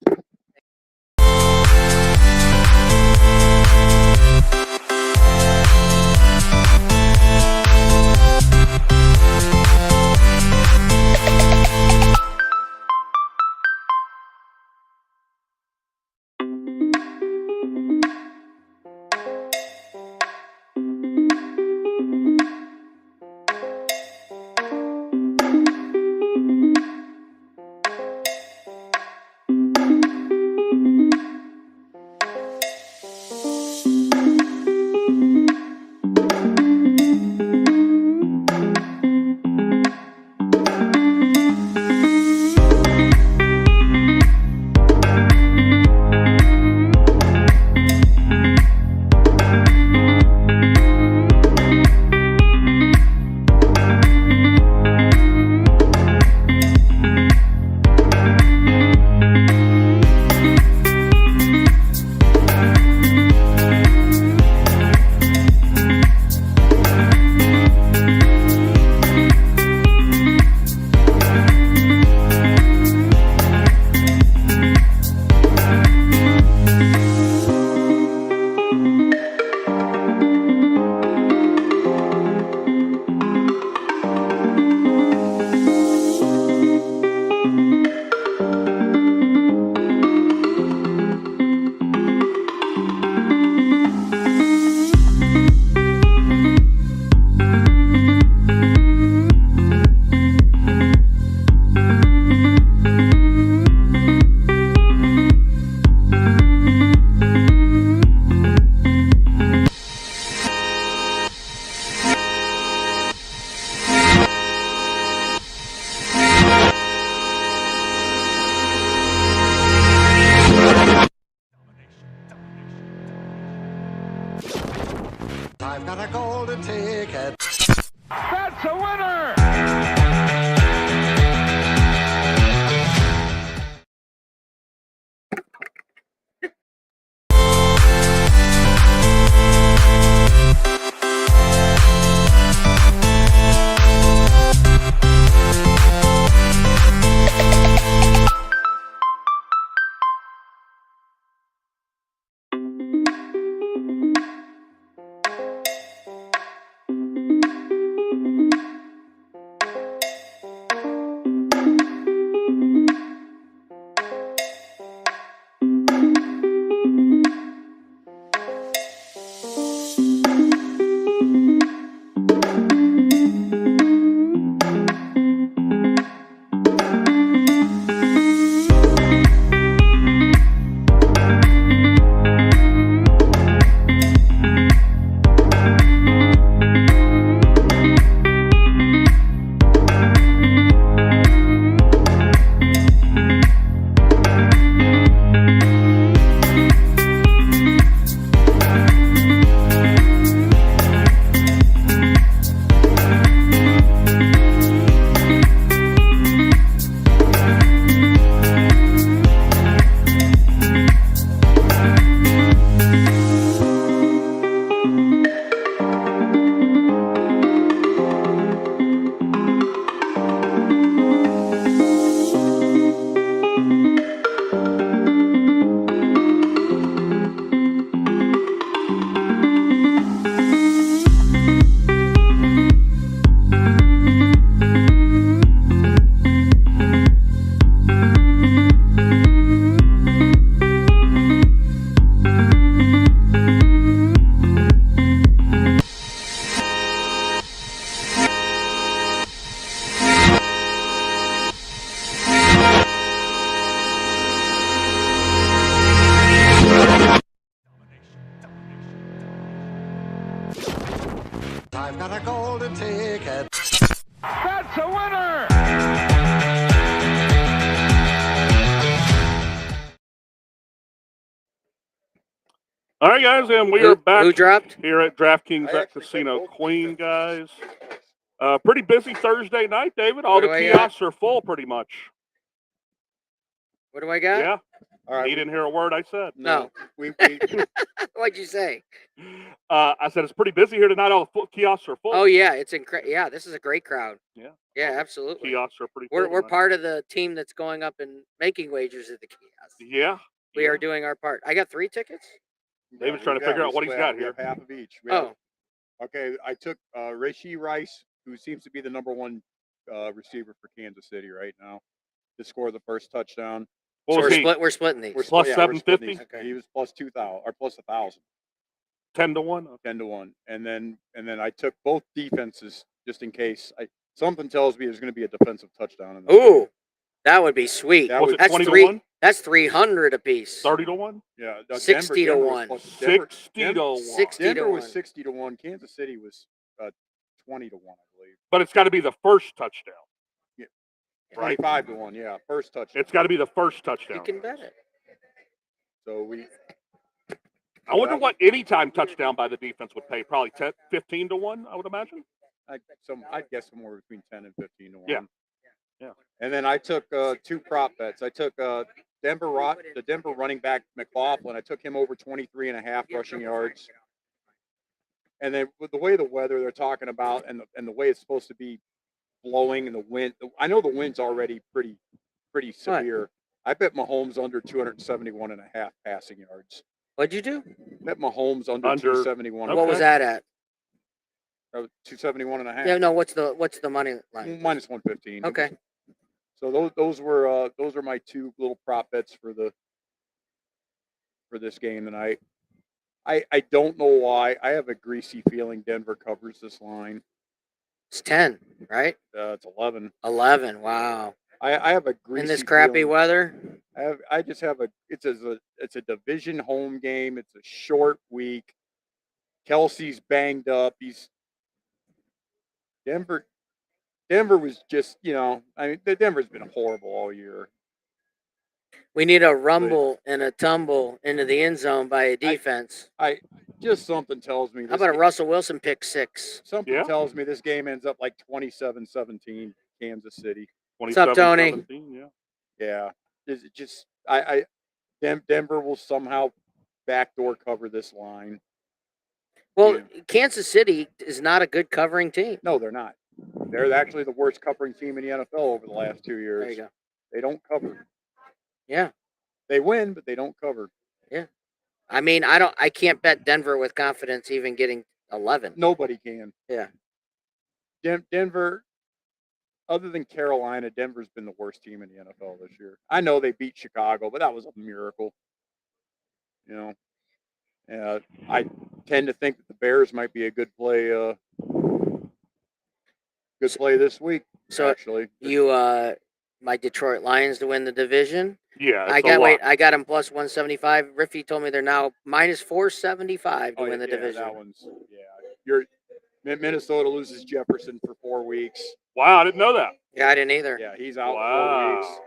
All right, guys, and we are back Who dropped? here at DraftKings I at actually bet Casino both Queen, defenses. guys. Pretty busy Thursday night, David. All What the do I got? kiosks are full pretty much. What do I got? Yeah, All right. he didn't hear a word I said. No. We What'd you say? I said it's pretty busy here tonight. All the kiosks are full. Oh yeah, it's incredible. Yeah, this is a great crowd. Yeah. Yeah, All the absolutely. Kiosks are pretty full. We're tonight. part of the team that's going up and making wagers at the kiosk. Yeah. We are doing our part. I got 3 tickets. David's trying to figure out what he's got we here. have half of each. We have- Oh, okay, I took Rashee Rice, who seems to be the #1 receiver for Kansas City right now, to score the first touchdown. What so was he? we're splitting these. We're Plus yeah, we're 750? splitting these. Okay. He was plus 2,000 or plus 1,000, 10-1. 10-1, and then I took both defenses just in case. Something tells me there's going to be a defensive touchdown in this game. Ooh, that would be sweet. That Was would- it That's 20-1? That's 300 apiece. 30-1? Yeah, 60 to Denver was 1. plus- Denver- 60 to 1. 60 Denver to was 1. 60-1. Kansas City was 20-1, I believe. But it's got to be the first touchdown. Right. 25-1. Yeah, first touchdown. It's got to be the first You touchdown. can bet it. So we. I wonder what anytime touchdown by the defense would pay. Probably 15-1, I would imagine. I'd guess somewhere between 10 and 15-1. Yeah. Yeah. And then I took 2 prop bets. I took the Denver running back McLaughlin. I took him over 23.5 rushing yards. And then with the way the weather they're talking about and the way it's supposed to be blowing and the wind, I know the wind's already pretty severe. I bet Mahomes under 271.5 passing yards. What'd you do? Bet Mahomes under Under- 271. What was that at? 271.5. Yeah, no. What's the money line? Minus 115. Okay. So those are my 2 little prop bets for this game tonight. I don't know why. I have a greasy feeling Denver covers this line. It's 10, right? It's 11. 11. Wow. I have a greasy In this crappy feeling. weather. I just have it's a division home game. It's a short week. Kelsey's banged up. Denver was just, Denver's been horrible all year. We need a rumble and a tumble into the end zone by a defense. Just something tells me. How about a Russell Wilson pick 6? Something tells me this game ends up like 27-17 Kansas City. What's up, Tony? 27-17, yeah. Yeah. Is it just Denver will somehow backdoor cover this line. Well, Yeah. Kansas City is not a good covering team. No, they're not. They're actually the worst covering team in the NFL over the last 2 years. There you go. They don't cover. Yeah. They win, but they don't cover. I mean, I can't bet Denver with confidence even getting 11. Nobody can. Yeah. Denver, other than Carolina, Denver's been the worst team in the NFL this year. I know they beat Chicago, but that was a miracle. I tend to think that the Bears might be a good play. Good play this week. So actually, you my Detroit Lions to win the division. Yeah. I got them plus 175. Riffy told me they're now minus 475 to win the division. That one's Minnesota loses Jefferson for 4 weeks. Wow, I didn't know that. Yeah, I didn't either. Yeah, he's out Wow. 4 weeks.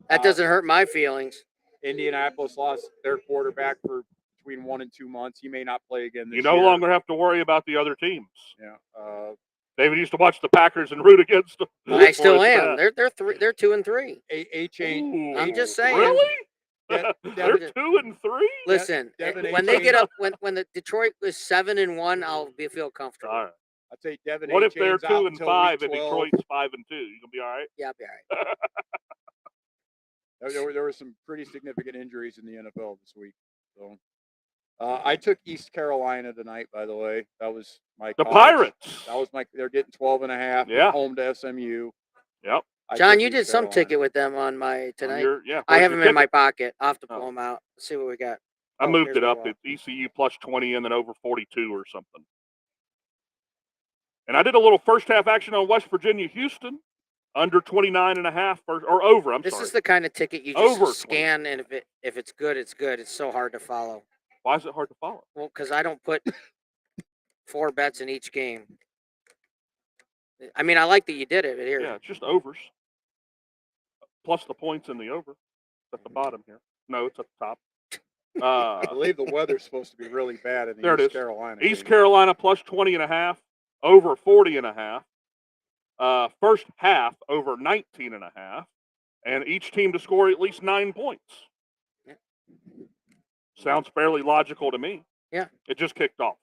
That doesn't hurt my feelings. Indianapolis lost their quarterback for between 1 and 2 months. He may not play again this You year. no longer have to worry about the other teams. Yeah. David used to watch the Packers and root against them. I still Or it's am. bad. They're 2 and 3. A chain. Ooh, I'm just saying. Really? De- They're Devin- 2 and 3. Listen, Devin when they A. get up, when the Detroit was 7 and 1, I'll feel comfortable. All right. I'd say Devin. What A. if they're Chain's out 2 and until 5 week and 12. Detroit's 5 and 2? You gonna be all right? Yeah, I'll be all right. There were some pretty significant injuries in the NFL this week. So, I took East Carolina tonight. By the way, that was my The college. Pirates. That was they're getting 12.5. Yeah. Home to SMU. Yep. I John, took you East did some Carolina. ticket with them on my tonight. Yeah. I where's have your them in my ticket? pocket. I'll have to pull Oh. them out. Let's see what we got. I Oh, moved here's it my up. wallet. It's ECU plus 20 and then over 42 or something. And I did a little first half action on West Virginia, Houston, under 29.5 or over. I'm This sorry. is the kind of ticket you Over 20. just scan, and if it's good, it's good. It's so hard to follow. Why is it hard to follow? Well, because I don't put 4 bets in each game. I mean, I like that you did it here. Yeah, it's just overs. Plus the points in the over. It's at the bottom here. No, it's at the top. I Uh, believe the weather's supposed to be really bad in the There it East is. Carolina. East game. Carolina plus 20.5, over 40.5. First half over 19.5, and each team to score at least 9 points. Yeah. Sounds fairly logical to me. Yeah. It just kicked off.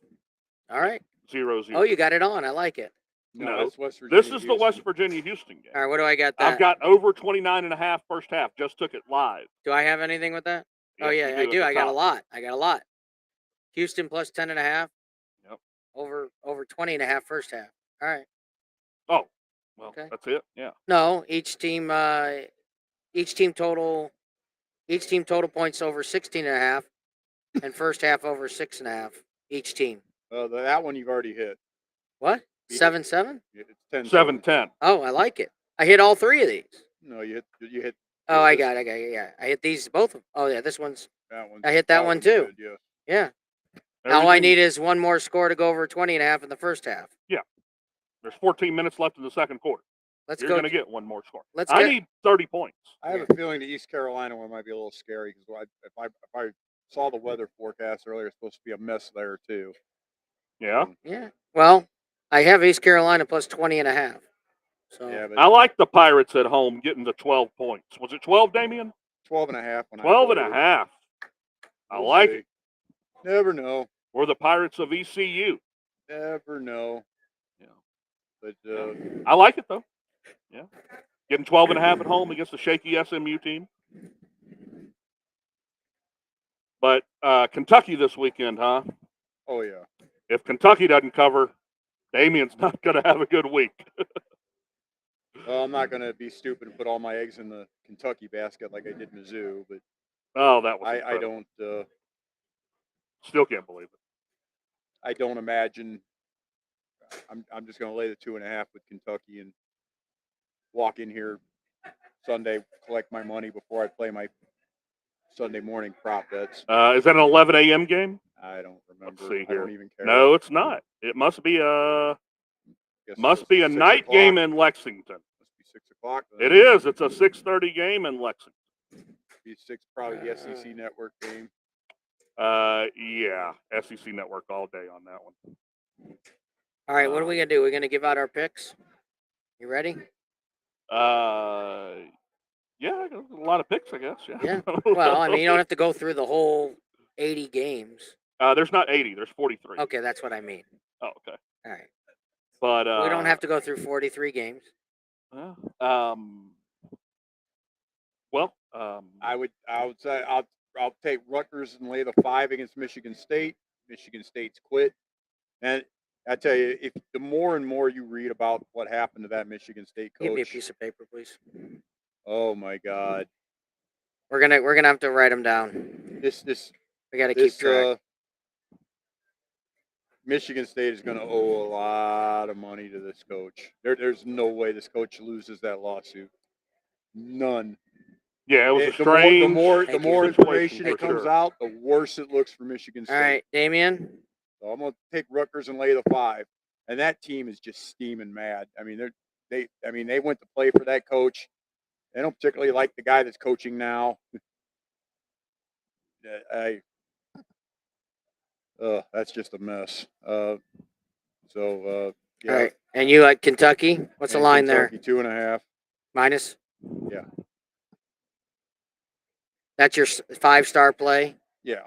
All right. 0-0. Oh, you got it on. I like it. No, No, that's West Virginia. This is the West Virginia Houston game. All right. What do I got? I've got over 29.5 first half. Just took it live. Do I have anything with that? Oh Yes, yeah, you I at do. the I got a top. lot. I got a lot. Houston plus 10.5. Yep. Over 20.5 first half. All right. Oh, well, Okay. that's it. Yeah. No, each team total points over 16.5, and first half over 6.5 each team. That one you've already hit. What? You- 7-7? It's 10. 7-10. Oh, I like it. I hit all three of these. No, you hit. Oh, I this got one. it. Yeah. I hit these both. Of them. Oh yeah, this one's. That one. I hit that one one's too. good, yeah. Yeah. All I Everything- need is one more score to go over 20.5 in the first half. There's 14 minutes left in the second quarter. Let's You're go. going to get one more score. Let's I get- need 30 points. I have a feeling the East Carolina one might be a little scary because if I saw the weather forecast earlier, it's supposed to be a mess there too. Yeah. Yeah. Well, I have East Carolina plus 20.5. So Yeah, but I like the Pirates at home getting to 12 points. Was it 12, Damian? 12.5. 12.5. I like it. Never know. We're the Pirates of ECU. Never know. Yeah. But I like it, though. Yeah. Getting 12.5 at home against the shaky SMU team. But Kentucky this weekend, huh? oh yeah. If Kentucky doesn't cover, Damian's not going to have a good week. Well, I'm not going to be stupid and put all my eggs in the Kentucky basket like I did Mizzou, but Oh, that was I incredible. don't. Still can't believe it. I don't imagine. I'm just going to lay the 2.5 with Kentucky and walk in here Sunday, collect my money before I play my Sunday morning prop bets. Is that an 11 a.m. game? I don't remember. see I don't here. even care. No, it's not. It must be a Guess it's a 6 night o'clock. game in Lexington. Must be 6 o'clock. It is. It's a 6:30 game in Lexington. Be 6, probably the SEC network game. Yeah, SEC Network all day on that one. all right, what are we gonna do? We're gonna give out our picks. You ready? Yeah, a lot of picks, I guess. Yeah. Yeah. Well, I mean, you don't have to go through the whole 80 games. There's not 80. There's 43. Okay, that's what I mean. Oh, okay. All right. But We don't have to go through 43 games. I would say I'll take Rutgers and lay the 5 against Michigan State. Michigan State's quit, and I tell you, if the more and more you read about what happened to that Michigan State coach, Give me a piece of paper, please. oh my God, We're gonna have to write them down. this We got to keep track. Michigan State is going to owe a lot of money to this coach. There's no way this coach loses that lawsuit. None. yeah, it was a The strange. more Thank more you. information Situation that for comes sure. out, the worse it looks for Michigan State. All right, Damien. So I'm going to take Rutgers and lay the 5. And that team is just steaming mad. I mean, they went to play for that coach. They don't particularly like the guy that's coaching now. That's just a mess. Yeah. All right, and you like Kentucky? What's the And line Kentucky, there? 2.5. Minus. Yeah. That's your 5-star play. Yeah.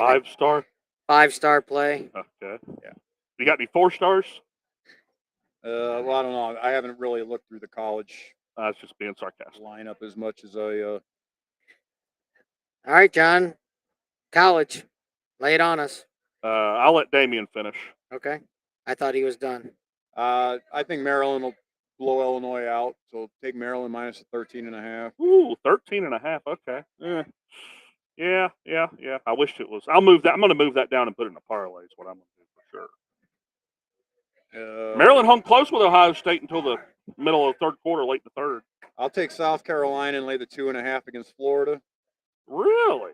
5-star. 5-star play. Okay. Yeah. You got any 4 stars? Well, I don't know. I haven't really looked through the college I was just being sarcastic. lineup as much as I. All right, John. College. Lay it on us. I'll let Damien finish. Okay. I thought he was done. I think Maryland will blow Illinois out. So take Maryland minus 13.5. Ooh, 13.5. Okay. Yeah. I wished it was. I'll move that. I'm going to move that down and put it in a parlay. Is what I'm going to do for sure. Maryland hung close with Ohio State until the middle of the third quarter, late in the third. I'll take South Carolina and lay the 2.5 against Florida. Really?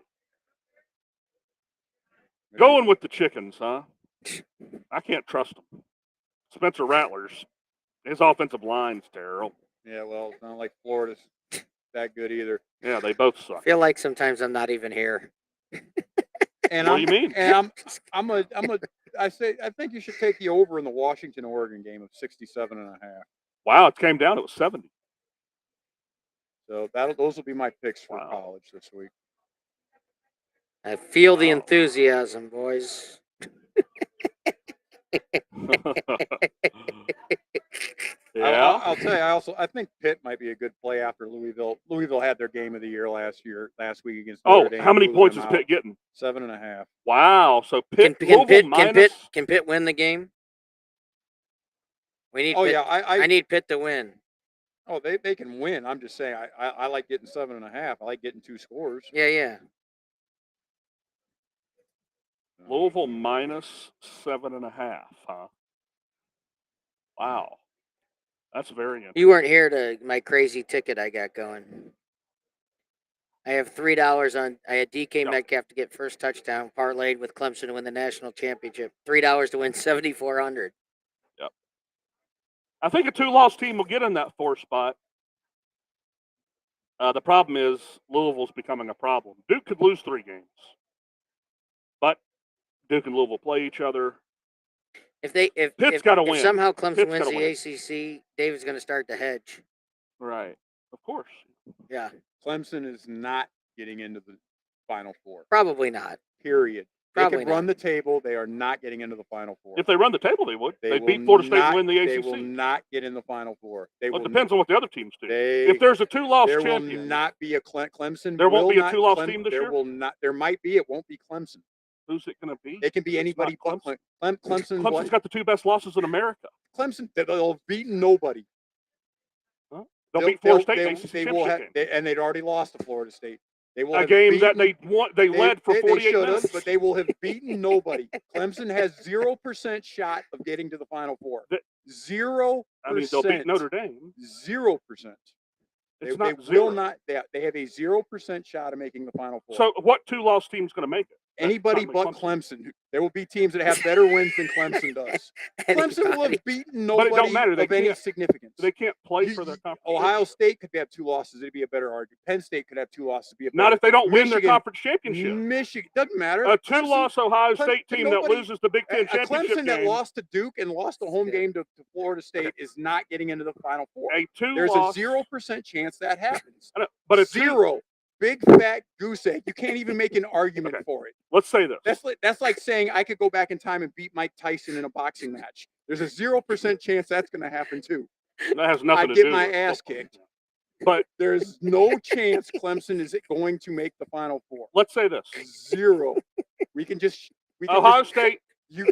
Going with the chickens, huh? I can't trust them. Spencer Rattlers, his offensive line's terrible. Yeah, well, it's not like Florida's that good either. Yeah, they both I suck. feel like sometimes I'm not even here. And What do you mean? And I think you should take the over in the Washington Oregon game of 67.5. Wow, it came down. It was 70. So those will be my picks for Wow. college this week. I feel the Wow. enthusiasm, boys. Yeah. I'll tell you. I think Pitt might be a good play after Louisville. Louisville had their game of the year last week against Notre Dame. How many blew points them is out. Pitt getting? 7.5. Wow. So Pitt, Can Louisville Pitt minus. can Pitt win the game? We need. Oh Pitt. yeah, I need Pitt to win. Oh, they can win. I'm just saying, I like getting 7.5. I like getting 2 scores. Yeah. Louisville minus 7.5. Huh? Wow. That's very interesting. You weren't here to my crazy ticket I got going. I have $3 on. I had DK Metcalf to get first touchdown parlayed with Clemson to win the national championship. $3 to win 7,400. Yep. I think a 2-loss team will get in that 4 spot. The problem is Louisville's becoming a problem. Duke could lose 3 games, but Duke and Louisville play each other. If Pitt's gotta win. somehow Clemson Pitt's wins gotta the win. ACC, David's going to start the hedge. Right. Of course. Yeah, Clemson is not getting into the Final Four. probably not. Period. Probably they can run not. the table. They are not getting into the Final Four. If they run the table, they would. They will beat Florida State not- and win the ACC. They will not get in the Final Four. Well, it depends on what the other teams do. They, if there's a 2-loss there champion, will not be a Clemson. There won't will be a not 2-loss team this there year? will not. There might be. It won't be Clemson. who's it going to be? It can be It's anybody not but Clemson. Clemson. Clemson's got the 2 best losses in America. Clemson. They'll have beaten nobody. They'll beat Florida State in the ACC They will championship have, game. and they'd already lost to Florida State. They will A have game that beaten- they led for 48 they should minutes. have, but they will have beaten nobody. Clemson has 0% shot of getting to the Final Four. 0%. I mean, they'll beat Notre Dame. 0%. It's They not will zero. not. They have a 0% shot of making the Final Four. So what 2-loss team's going to make it? Anybody Not but like Clemson. There will be teams that have better wins than Clemson does. Clemson will Anybody. have beaten But it nobody don't matter. They of any can't- significance. They can't play You- for their you- conference. Ohio State could have 2 losses. It'd be a better argument. Penn State could have 2 losses. It'd be a better. Not if they don't win their Michigan- conference championship. Michigan doesn't matter. A 2-loss Ohio Clem- State team that nobody- loses the Big Ten A championship Clemson that game. lost to Duke and lost a home game to Florida State is not getting into the Final Four. A 2-loss. There's a 0% chance that happens. I know, but a 0. Big fat goose egg. You can't even make an argument Okay. for it. Let's say this. That's like saying I could go back in time and beat Mike Tyson in a boxing match. There's a 0% chance that's going to happen too. That has nothing I'd to get do my with ass football. kicked. But There's no chance Clemson is going to make the Final Four. let's say this. 0. We can just Ohio State, you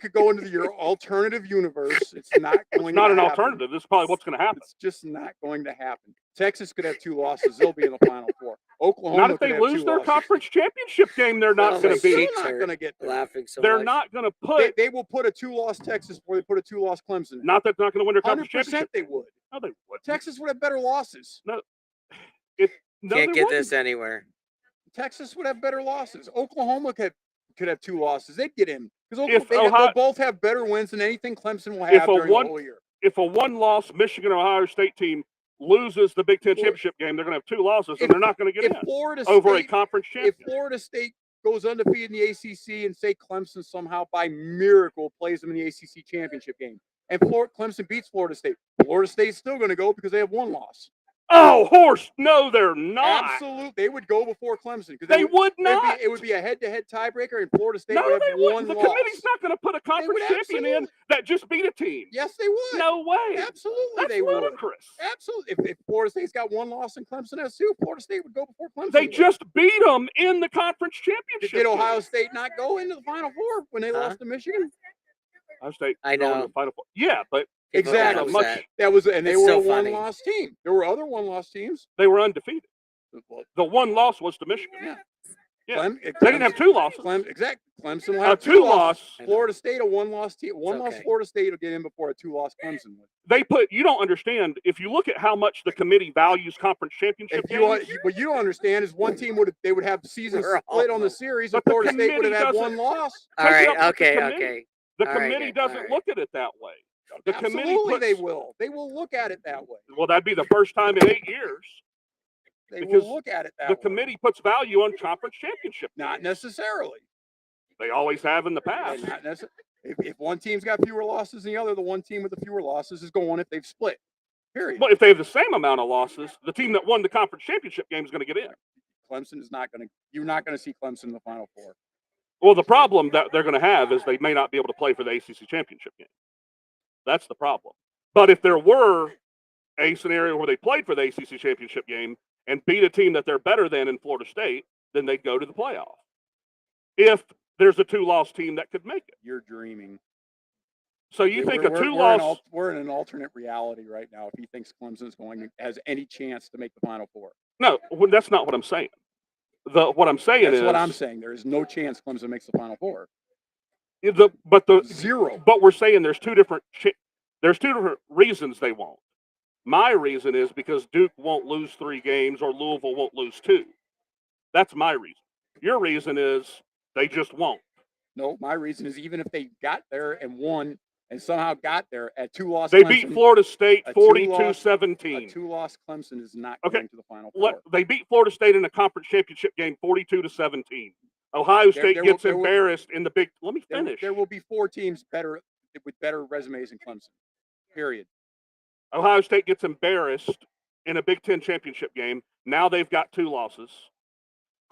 could go into your alternative universe. It's not going. it's not to an happen. alternative. This is probably what's going to happen. It's just not going to happen. Texas could have 2 losses. They'll be in the Final Four. Oklahoma Not if could they have lose 2 their losses. conference championship game. They're not Oh, going my to be. cheeks They're not hurt going to get there. laughing so They're much. not going to put. They will put a 2-loss Texas before they put a 2-loss Clemson. Not that they're not going to win their 100% conference championship. they would. No, they would. Texas would have better losses. No, Can't they get wouldn't. this anywhere. Texas would have better losses. Oklahoma could have 2 losses. They'd get in because If they'll Ohio- both have better wins than anything Clemson will If have a during one- the whole year. If a 1-loss Michigan or Ohio State team loses the Big Ten Well, championship game, they're going to have 2 losses, if- and they're not going to get If in Florida over a State, conference if champion. Florida State goes undefeated in the ACC and say Clemson somehow by miracle plays them in the ACC championship game, and Clemson beats Florida State State's still going to go because they have 1 loss. Oh, horse! No, they're not. Absolutely, they would go before Clemson because They would not. It would be a head-to-head tiebreaker, and Florida State No, would they have wouldn't. 1 The loss. committee's not going to put a conference would champion in absolutely. that just beat a team. Yes, they would. No way. Absolutely, That's they would. ludicrous. Absolutely. If Florida State's got 1 loss and Clemson has 2, Florida State would go before Clemson. They would. just beat them in the conference championship. Did Ohio game. State not go into the Final Four when they Huh? lost to Michigan? Ohio State. I going to know. the Final Four. Yeah, but People get Exactly. upset. That was, and they It's were so a funny. 1-loss team. There were other 1-loss teams. they were undefeated. Well, The 1 loss was to Michigan. Yeah. Yeah. They They didn't have 2 losses. Exactly. Clemson will A have 2 2 losses. loss. I know. Florida State, a 1-loss team. 1-loss okay. Florida State will get in before a 2-loss Clemson would. They put. You don't understand. If you look at how much the committee values conference championship If you games, want, what you don't understand is one team they would have seasons We're split on the awful. series, But and the Florida State would have had committee 1 loss. All Take it right. up with the Okay. committee. Okay. the All right, committee all doesn't right. look at it that way. The committee Absolutely, puts. they will. They will look at it that way. Well, that'd be the first time in 8 years. They Because will look at it that The way. committee puts value on conference championship Not games. necessarily. They always have in the past. Not necessarily. If one team's got fewer losses than the other, the one team with the fewer losses is going if they've split. Period. But if they have the same amount of losses, the team that won the conference championship game is going to get in. Clemson is not going to. You're not going to see Clemson in the Final Four. Well, the problem that they're going to have is they may not be able to play for the ACC championship game. That's the problem. But if there were a scenario where they played for the ACC championship game and beat a team that they're better than in Florida State, then they'd go to the playoff. If there's a two-loss team that could make it. You're dreaming. So you think a We're two-loss... We're in an alternate reality right now. If he thinks Clemson's has any chance to make the Final Four. No, that's not what I'm saying. What I'm saying That's is... what I'm saying. There is no chance Clemson makes the Final Four. Zero. But we're saying there's two different reasons they won't. My reason is because Duke won't lose 3 games or Louisville won't lose 2. That's my reason. Your reason is they just won't. No, my reason is even if they got there and won and somehow got there at 2-loss They Clemson, beat Florida State 42-17. A 2-loss Clemson is not going to the Final Four. They beat Florida State in a conference championship game 42-17. Ohio State gets embarrassed in the Big. Let me finish. There will be 4 teams with better resumes than Clemson. Period. Ohio State gets embarrassed in a Big Ten championship game. Now they've got 2 losses.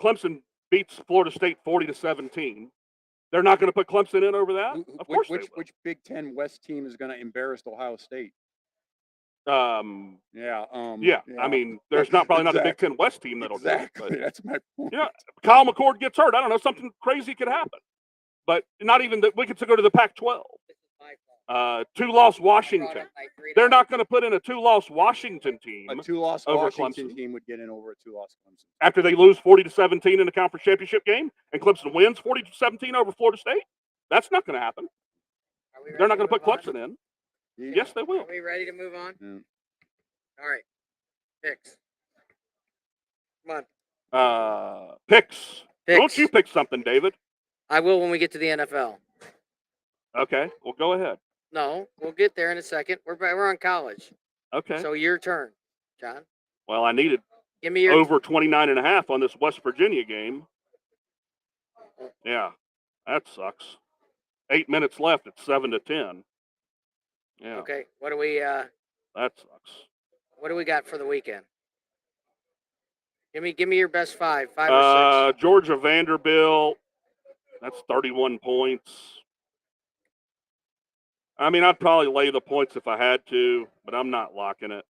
Clemson beats Florida State 40-17. They're not going to put Clemson in over that? Of course they will. Which Big Ten West team is going to embarrass Ohio State? Yeah. I mean, there's probably not a Big Ten West team that'll do it. But, that's my point. Yeah, Kyle McCord gets hurt. I don't know, something crazy could happen. But not even that. We could go to the Pac-12. 2-loss Washington. They're not going to put in a 2-loss Washington team. A 2-loss over Washington Clemson. team would get in over a 2-loss Clemson. After they lose 40-17 in the conference championship game, and Clemson wins 40-17 over Florida State. That's not going to happen. They're not going to put Clemson in. Yeah. Yes, they will. Are we ready to move on? Yeah. All right. Picks. Come on. Picks. Picks. Don't you pick something, David? I will when we get to the NFL. Okay, well, go ahead. No, we'll get there in a second. We're on college. Okay. So your turn, John. Well, I needed Give me your over 29.5 on this West Virginia game. Yeah, that sucks. 8 minutes left. It's 7-10. Yeah. Okay. What do we That sucks. What do we got for the weekend? Give me your best 5 or 6. Georgia Vanderbilt. That's 31 points. I mean, I'd probably lay the points if I had to, but I'm not locking it.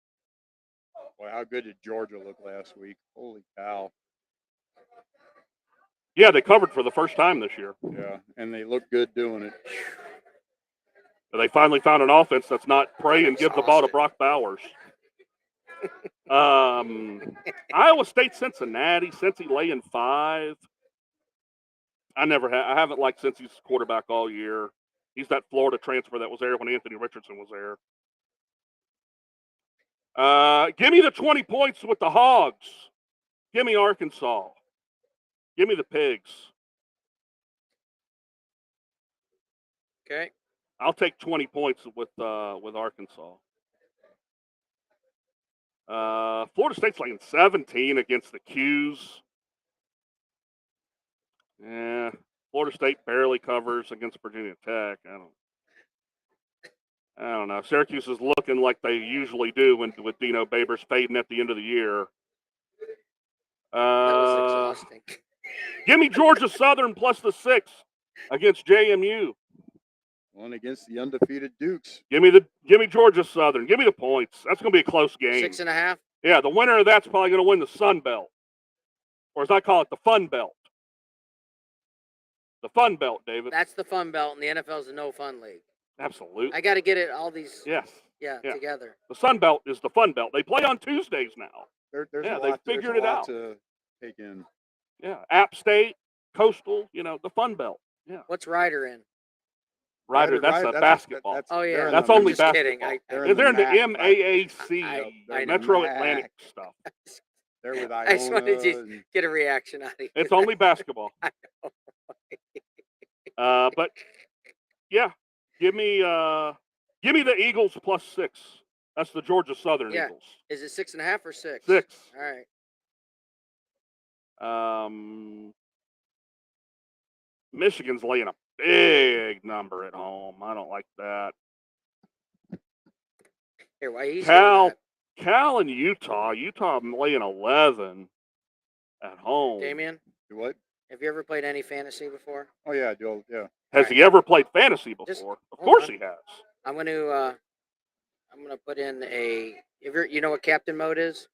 Boy, how good did Georgia look last week? Holy cow. Yeah, they covered for the first time this year. Yeah, and they look good doing it. They finally found an offense that's not pray and give the ball to Brock Bowers. Iowa State, Cincinnati. Cincy laying 5. I haven't liked Cincy's quarterback all year. He's that Florida transfer that was there when Anthony Richardson was there. Give me the 20 points with the Hogs. Give me Arkansas. Give me the Pigs. Okay. I'll take 20 points with Arkansas. Florida State's laying 17 against the Qs. Yeah. Florida State barely covers against Virginia Tech. I don't know. Syracuse is looking like they usually do with Dino Babers fading at the end of the year. That was exhausting. Give me Georgia Southern plus the 6 against JMU. One against the undefeated Dukes. Give me Georgia Southern. Give me the points. That's going to be a close game. 6.5. Yeah, the winner of that's probably going to win the Sun Belt, or as I call it, the Fun Belt. The Fun Belt, David. That's the Fun Belt, and the NFL is a no fun league. Absolutely. I got to get it all these. Yes. Yeah, together. The Sun Belt is the Fun Belt. They play on Tuesdays now. There's they figured it out. To take in. Yeah, App State, Coastal, the Fun Belt. Yeah. What's Ryder in? Ryder, that's a basketball. Oh yeah, that's only just basketball. Kidding. They're in the MAAC, I Metro Atlantic stuff. They're with Iona. I just wanted to get a reaction out of you. It's only basketball. But yeah, give me the Eagles plus 6. That's the Georgia Southern Eagles. Is it 6.5 or 6? 6. All right. Michigan's laying a big number at home. I don't like that. Here, why he's doing Cal, that? Cal and Utah. Utah laying 11 at home. Damien, Do what? have you ever played any fantasy before? Oh yeah, I do. Yeah. Has he ever played fantasy before? Just Of hold course on. he has. I'm gonna put in a. You know what captain mode is?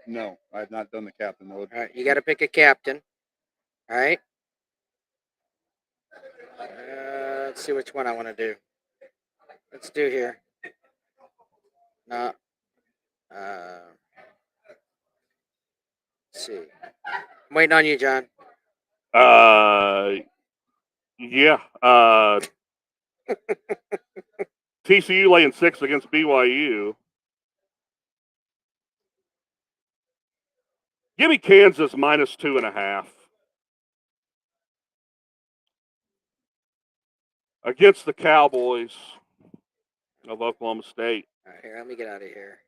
No, I have not done the captain mode. All right, you got to pick a captain. All right. Let's see which one I want to do. Let's do here. No. Let's see. I'm waiting on you, John. Yeah. TCU laying 6 against BYU. Give me Kansas minus 2.5 against the Cowboys of Oklahoma State. All right, here, let me get out of here.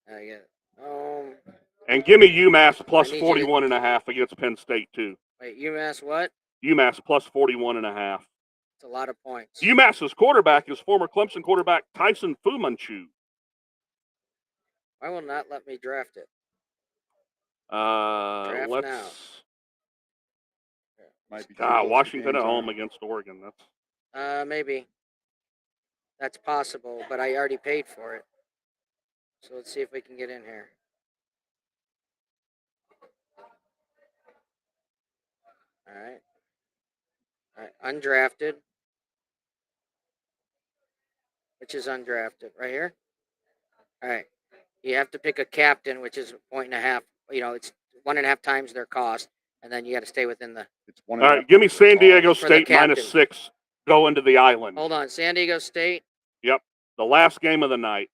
I get. And give me UMass plus I need you to- 41.5 against Penn State too. Wait, UMass what? UMass plus 41.5. It's a lot of points. UMass's quarterback is former Clemson quarterback Tyson Fu Manchu. Why will not let me draft it? Let's. now. Might be too close to Washington game at home time. against Oregon. That's Maybe. That's possible, but I already paid for it. So let's see if we can get in here. All right. All right. Undrafted. Which is undrafted. Right here. All right. You have to pick a captain, which is 1.5. It's 1.5 times their cost, and then you got to stay within the. It's one. all right. Give me San Diego For the State minus captain. 6. Go into the island. Hold on, San Diego State. Yep. The last game of the night.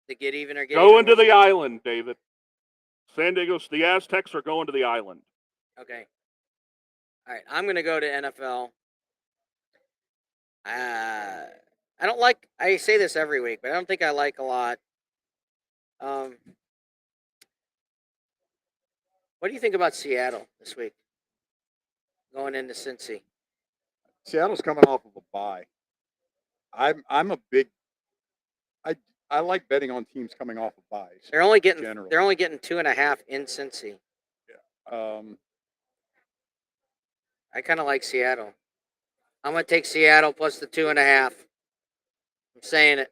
To get even or get Go even, into the island, David. San Diego. The Aztecs are going to the island. Okay. All right, I'm gonna go to NFL. I don't like. I say this every week, but I don't think I like a lot. What do you think about Seattle this week? Going into Cincy. Seattle's coming off of a bye. I'm a big. I like betting on teams coming off of buys. They're only getting. Generally. They're only getting 2.5 in Cincy. I kind of like Seattle. I'm gonna take Seattle plus the 2.5. I'm saying it.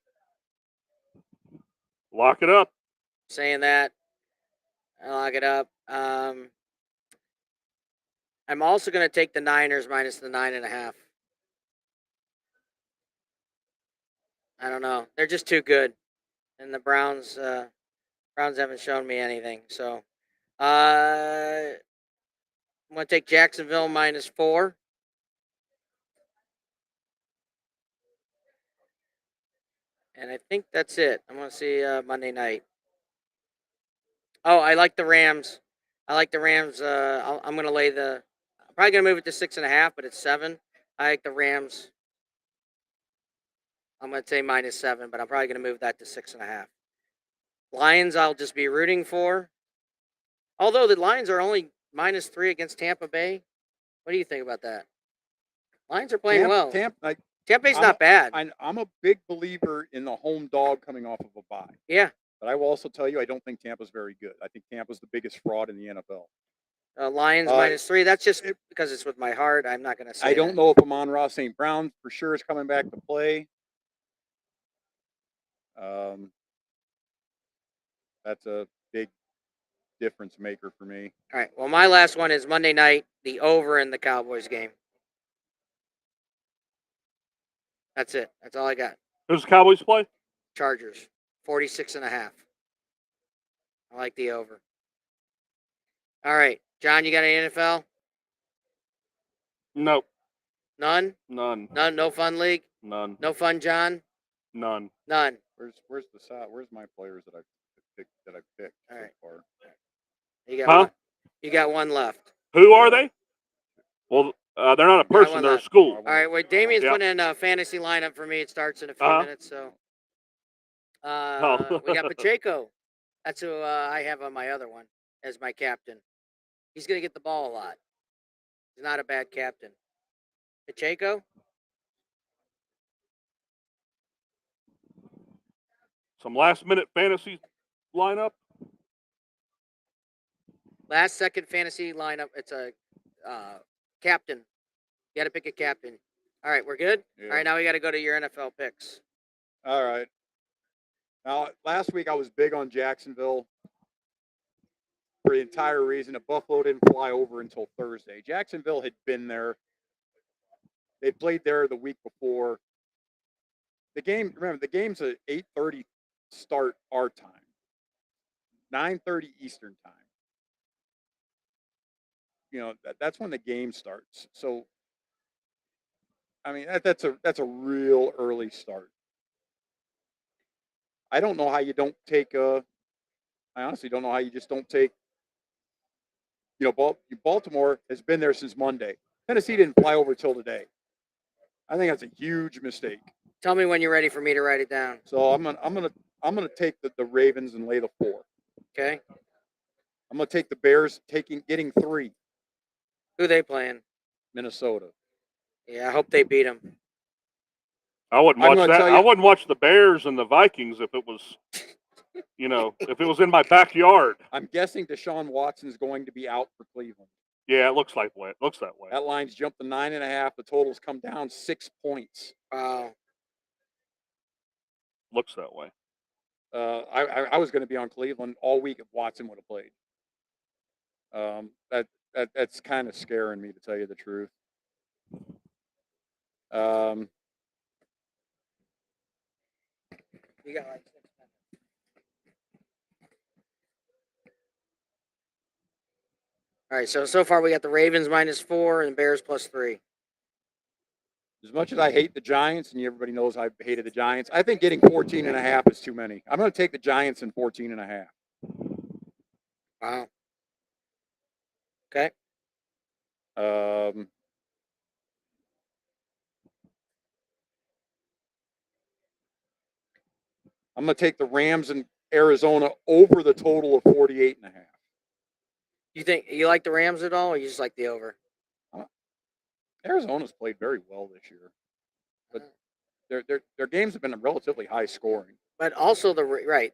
Lock it up. Saying that. I lock it up. I'm also going to take the Niners minus the 9.5. I don't know. They're just too good, and the Browns haven't shown me anything. So, I'm going to take Jacksonville minus 4. And I think that's it. I'm going to see Monday night. Oh, I like the Rams. I'm going to lay the. I'm probably going to move it to 6.5, but it's 7. I like the Rams. I'm going to say minus 7, but I'm probably going to move that to 6.5. Lions, I'll just be rooting for. Although the Lions are only minus 3 against Tampa Bay. What do you think about that? Lions are playing well. Tampa Bay's not bad. I'm a big believer in the home dog coming off of a bye. Yeah. But I will also tell you, I don't think Tampa's very good. I think Tampa's the biggest fraud in the NFL. Lions minus 3. That's just because it's with my heart. I'm not going to say I don't know if Amon-Ra St. Brown for sure is coming back to play. That's a big difference maker for me. All right. Well, my last one is Monday night, the over in the Cowboys game. That's it. That's all I got. Who's the Cowboys play? Chargers, 46.5. I like the over. All right. John, you got any NFL? Nope. None? None. None? No fun league? None. No fun, John? None. None. Where's the side? Where's my players that I've picked All so right. far? You got one. You got one left. Who are they? Well, they're not a person. one They're a left. school. All right. Well, Damien's Yep. putting in a fantasy lineup for me. It starts in a few minutes. So, we got Pacheco. That's who I have on my other one as my captain. He's going to get the ball a lot. He's not a bad captain. Pacheco? Some last-minute fantasy lineup. Last second fantasy lineup. It's a captain. You got to pick a captain. All right, we're good? Yeah. All right, now we got to go to your NFL picks. All right. Now, last week I was big on Jacksonville for the entire reason that Buffalo didn't fly over until Thursday. Jacksonville had been there. They played there the week before. The game, remember, the game's at 8:30 start our time, 9:30 Eastern time. You know, that's when the game starts. So, I mean, that's a real early start. I don't know how you don't take I honestly don't know how you just don't take. You know, Baltimore has been there since Monday. Tennessee didn't fly over till today. I think that's a huge mistake. Tell me when you're ready for me to write it down. So I'm gonna take the Ravens and lay the 4. Okay. I'm gonna take the Bears getting 3. Who they playing? Minnesota. Yeah, I hope they beat them. I wouldn't I'm watch gonna that. tell you- I wouldn't watch the Bears and the Vikings if it was, if it was in my backyard. I'm guessing Deshaun Watson's going to be out for Cleveland. Yeah, it looks that way. That line's jumped to 9.5. The total's come down 6 points. Wow. Looks that way. I was going to be on Cleveland all week if Watson would have played. That's kind of scaring me, to tell you the truth. You got like 6 minutes. All right, so far we got the Ravens -4 and Bears +3. As much as I hate the Giants, and everybody knows I've hated the Giants, I think getting 14.5 is too many. I'm going to take the Giants in 14.5. Wow. Okay. I'm going to take the Rams in Arizona over the total of 48.5. You think you like the Rams at all, or you just like the over? Arizona's played very well this year, but their games have been relatively high scoring. But also the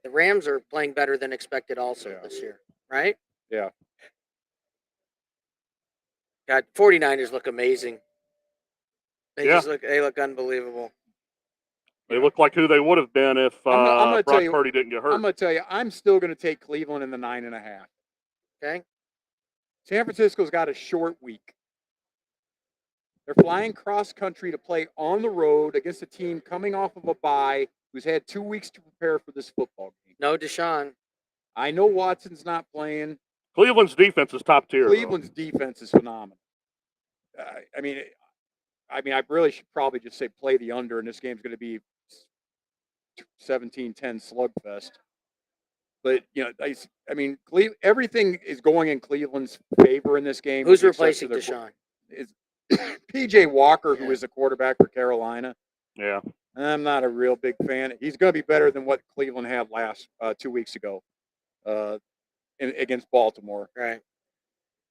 Rams are playing better than expected also Yeah. this year, right? Yeah. God, 49ers look amazing. They Yeah. they look unbelievable. They look like who they would have been if I'm gonna tell Brock you- Purdy didn't get hurt. I'm going to tell you, I'm still going to take Cleveland in the 9.5. Okay. San Francisco's got a short week. They're flying cross country to play on the road against a team coming off of a bye who's had 2 weeks to prepare for this football game. No Deshaun. I know Watson's not playing. Cleveland's defense is top tier. though. Cleveland's defense is phenomenal. I mean, I really should probably just say play the under, and this game's going to be 17-10 slugfest. But I mean, everything is going in Cleveland's favor in this game. Who's with the exception replacing of Deshaun? Is PJ Walker, who Yeah. is the quarterback for Carolina. Yeah. I'm not a real big fan. He's going to be better than what Cleveland had last 2 weeks ago against Baltimore. Right.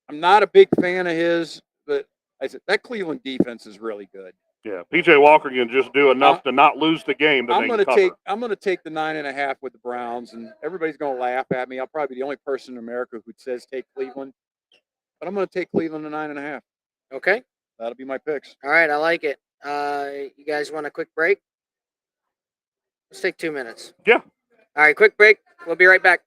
I'm not a big fan of his, but I said that Cleveland defense is really good. Yeah. PJ Walker can just do enough to not lose the game that I'm they going can to cover. I'm going to take the 9.5 with the Browns, and everybody's going to laugh at me. I'll probably be the only person in America who says take Cleveland, but I'm going to take Cleveland to 9.5. Okay. That'll be my picks. All right, I like it. You guys want a quick break? Let's take 2 minutes. Yeah. All right, quick break. We'll be right back.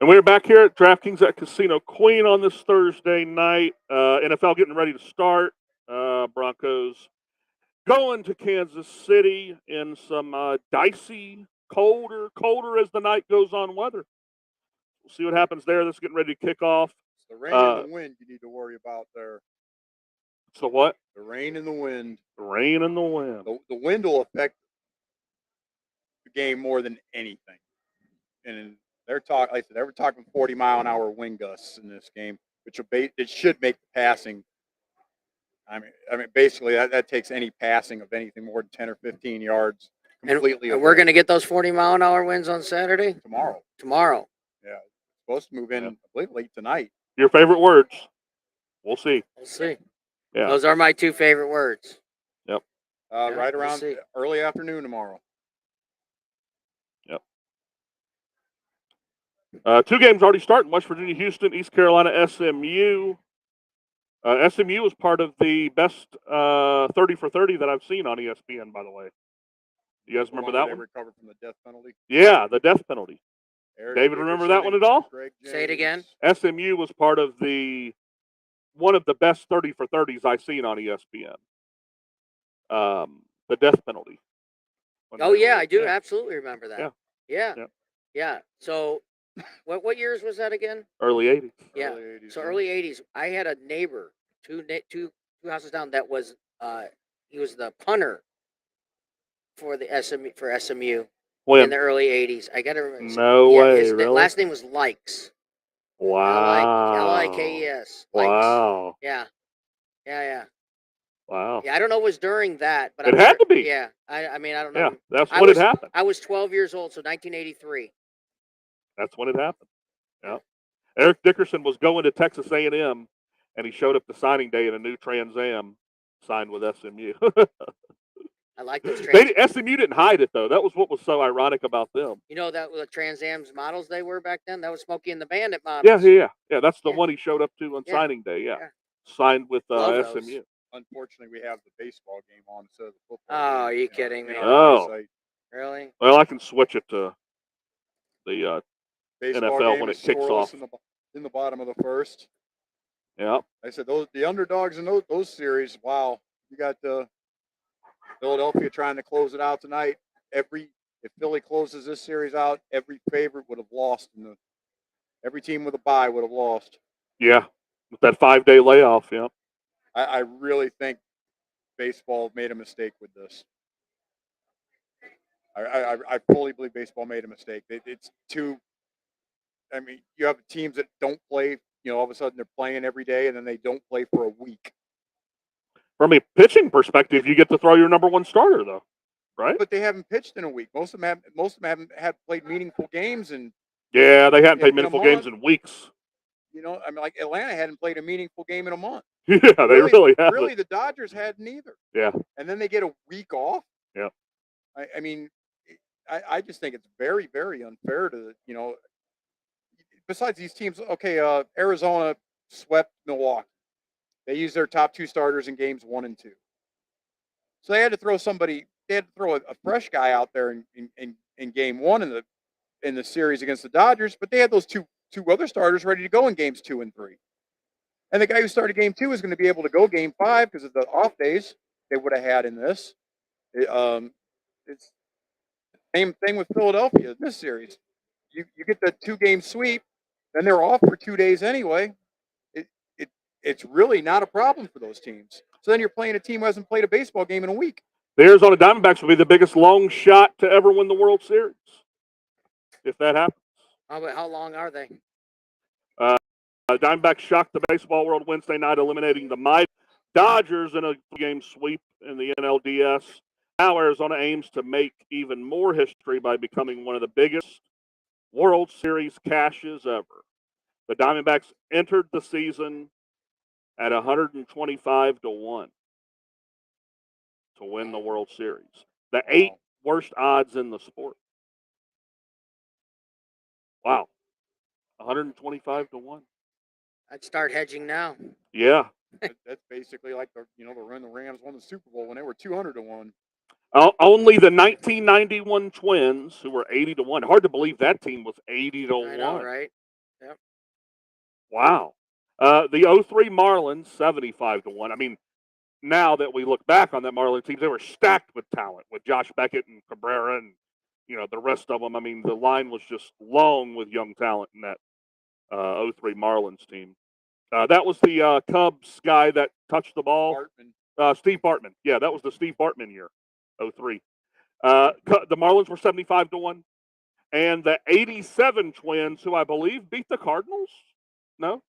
And we're back here at DraftKings at Casino Queen on this Thursday night. NFL getting ready to start. Broncos going to Kansas City in some dicey, colder as the night goes on weather. We'll see what happens there. This is getting ready to kick off. It's the rain and the wind you need to worry about there. So what? The rain and the wind. The rain and the wind. The wind will affect the game more than anything. And they're talking, like I said, they were talking 40-mile-an-hour wind gusts in this game, which will it should make the passing. I mean, basically that takes any passing of anything more than 10 or 15 yards completely. And we're going to get those 40-mile-an-hour winds on Saturday. Tomorrow. Yeah, it's supposed to move in, I believe, late tonight. Your favorite words? We'll see. We'll see. Yeah. Those are my two favorite words. Yep. Right around early afternoon tomorrow. Yep. 2 games already starting. West Virginia, Houston, East Carolina, SMU. SMU was part of the best 30 for 30 that I've seen on ESPN, by the way. You guys remember that one? They recovered from the death penalty. Yeah, the death penalty. Eric David, remember that one at all? Say it again. SMU was part of one of the best 30 for 30s I've seen on ESPN. The death penalty. Oh yeah, I do absolutely remember that. Yeah. Yeah. So, what years was that again? Early 80s. Yeah. Early 80s, So early 80s. I had a neighbor, two houses down, that was he was the punter for the SMU When? in the early 80s. I got to remember. No way, His really? last name was Likes. Wow. Likes. Likes. Wow. Yeah. Wow. Yeah, I don't know if it was during that, but It had to be. Yeah. I mean, I don't know. Yeah, that's when it happened. I was 12 years old, so 1983. That's when it happened. Yeah. Eric Dickerson was going to Texas A&M, and he showed up to signing day in a new Trans Am signed with SMU. I like those SMU didn't hide it, though. That was what was so ironic about them. You know that the Trans Am's models they were back then? That was Smokey and the Bandit models. Yeah. That's the one he showed up to on signing day. Yeah. Signed with SMU. Unfortunately, we have the baseball game on instead of the football. Oh, are you kidding me? Oh. Really? Well, I can switch it to the baseball NFL game when is it kicks off. In the bottom of the first. Yeah. I said the underdogs in those series. Wow, you got Philadelphia trying to close it out tonight. If Philly closes this series out, every favorite would have lost, every team with a bye would have lost. Yeah, with that 5-day layoff. Yeah. I really think baseball made a mistake with this. I fully believe baseball made a mistake. It's too. I mean, you have teams that don't play. All of a sudden they're playing every day, and then they don't play for a week. From a pitching perspective, you get to throw your number one starter, though, right? But they haven't pitched in a week. Most of them haven't had played meaningful games, and yeah, they hadn't played meaningful games in weeks. I mean, like Atlanta hadn't played a meaningful game in a month. Yeah, they really haven't. Really, the Dodgers hadn't either. Yeah. And then they get a week off. Yeah. I mean, I just think it's very, very unfair to, besides these teams. Okay, Arizona swept Milwaukee. They used their top 2 starters in games 1 and 2. So they had to throw a fresh guy out there in game 1 in the series against the Dodgers, but they had those two other starters ready to go in games 2 and 3. And the guy who started game 2 is going to be able to go game 5 because of the off days they would have had in this. It's the same thing with Philadelphia in this series. You get the 2-game sweep, then they're off for 2 days anyway. It's really not a problem for those teams. So then you're playing a team who hasn't played a baseball game in a week. The Arizona Diamondbacks will be the biggest long shot to ever win the World Series, if that happens. How long are they? Diamondbacks shocked the baseball world Wednesday night, eliminating the mighty Dodgers in a game sweep in the NLDS. Now Arizona aims to make even more history by becoming one of the biggest World Series cashes ever. The Diamondbacks entered the season at 125 to 1 to win the World Series. The 8th worst odds in the sport. Wow. 125 to 1. I'd start hedging now. Yeah. That's basically like the Rams won the Super Bowl when they were 200 to 1. Only the 1991 Twins, who were 80 to 1. Hard to believe that team was 80 to 1. I know, right? Yep. Wow. The 03 Marlins, 75-1. I mean, now that we look back on that Marlins team, they were stacked with talent with Josh Beckett and Cabrera and, the rest of them. I mean, the line was just long with young talent in that 03 Marlins team. That was the Cubs guy that touched the ball. Bartman. Steve Bartman. Yeah, that was the Steve Bartman year, 03. The Marlins were 75-1. And the 87 Twins, who I believe beat the Cardinals? No?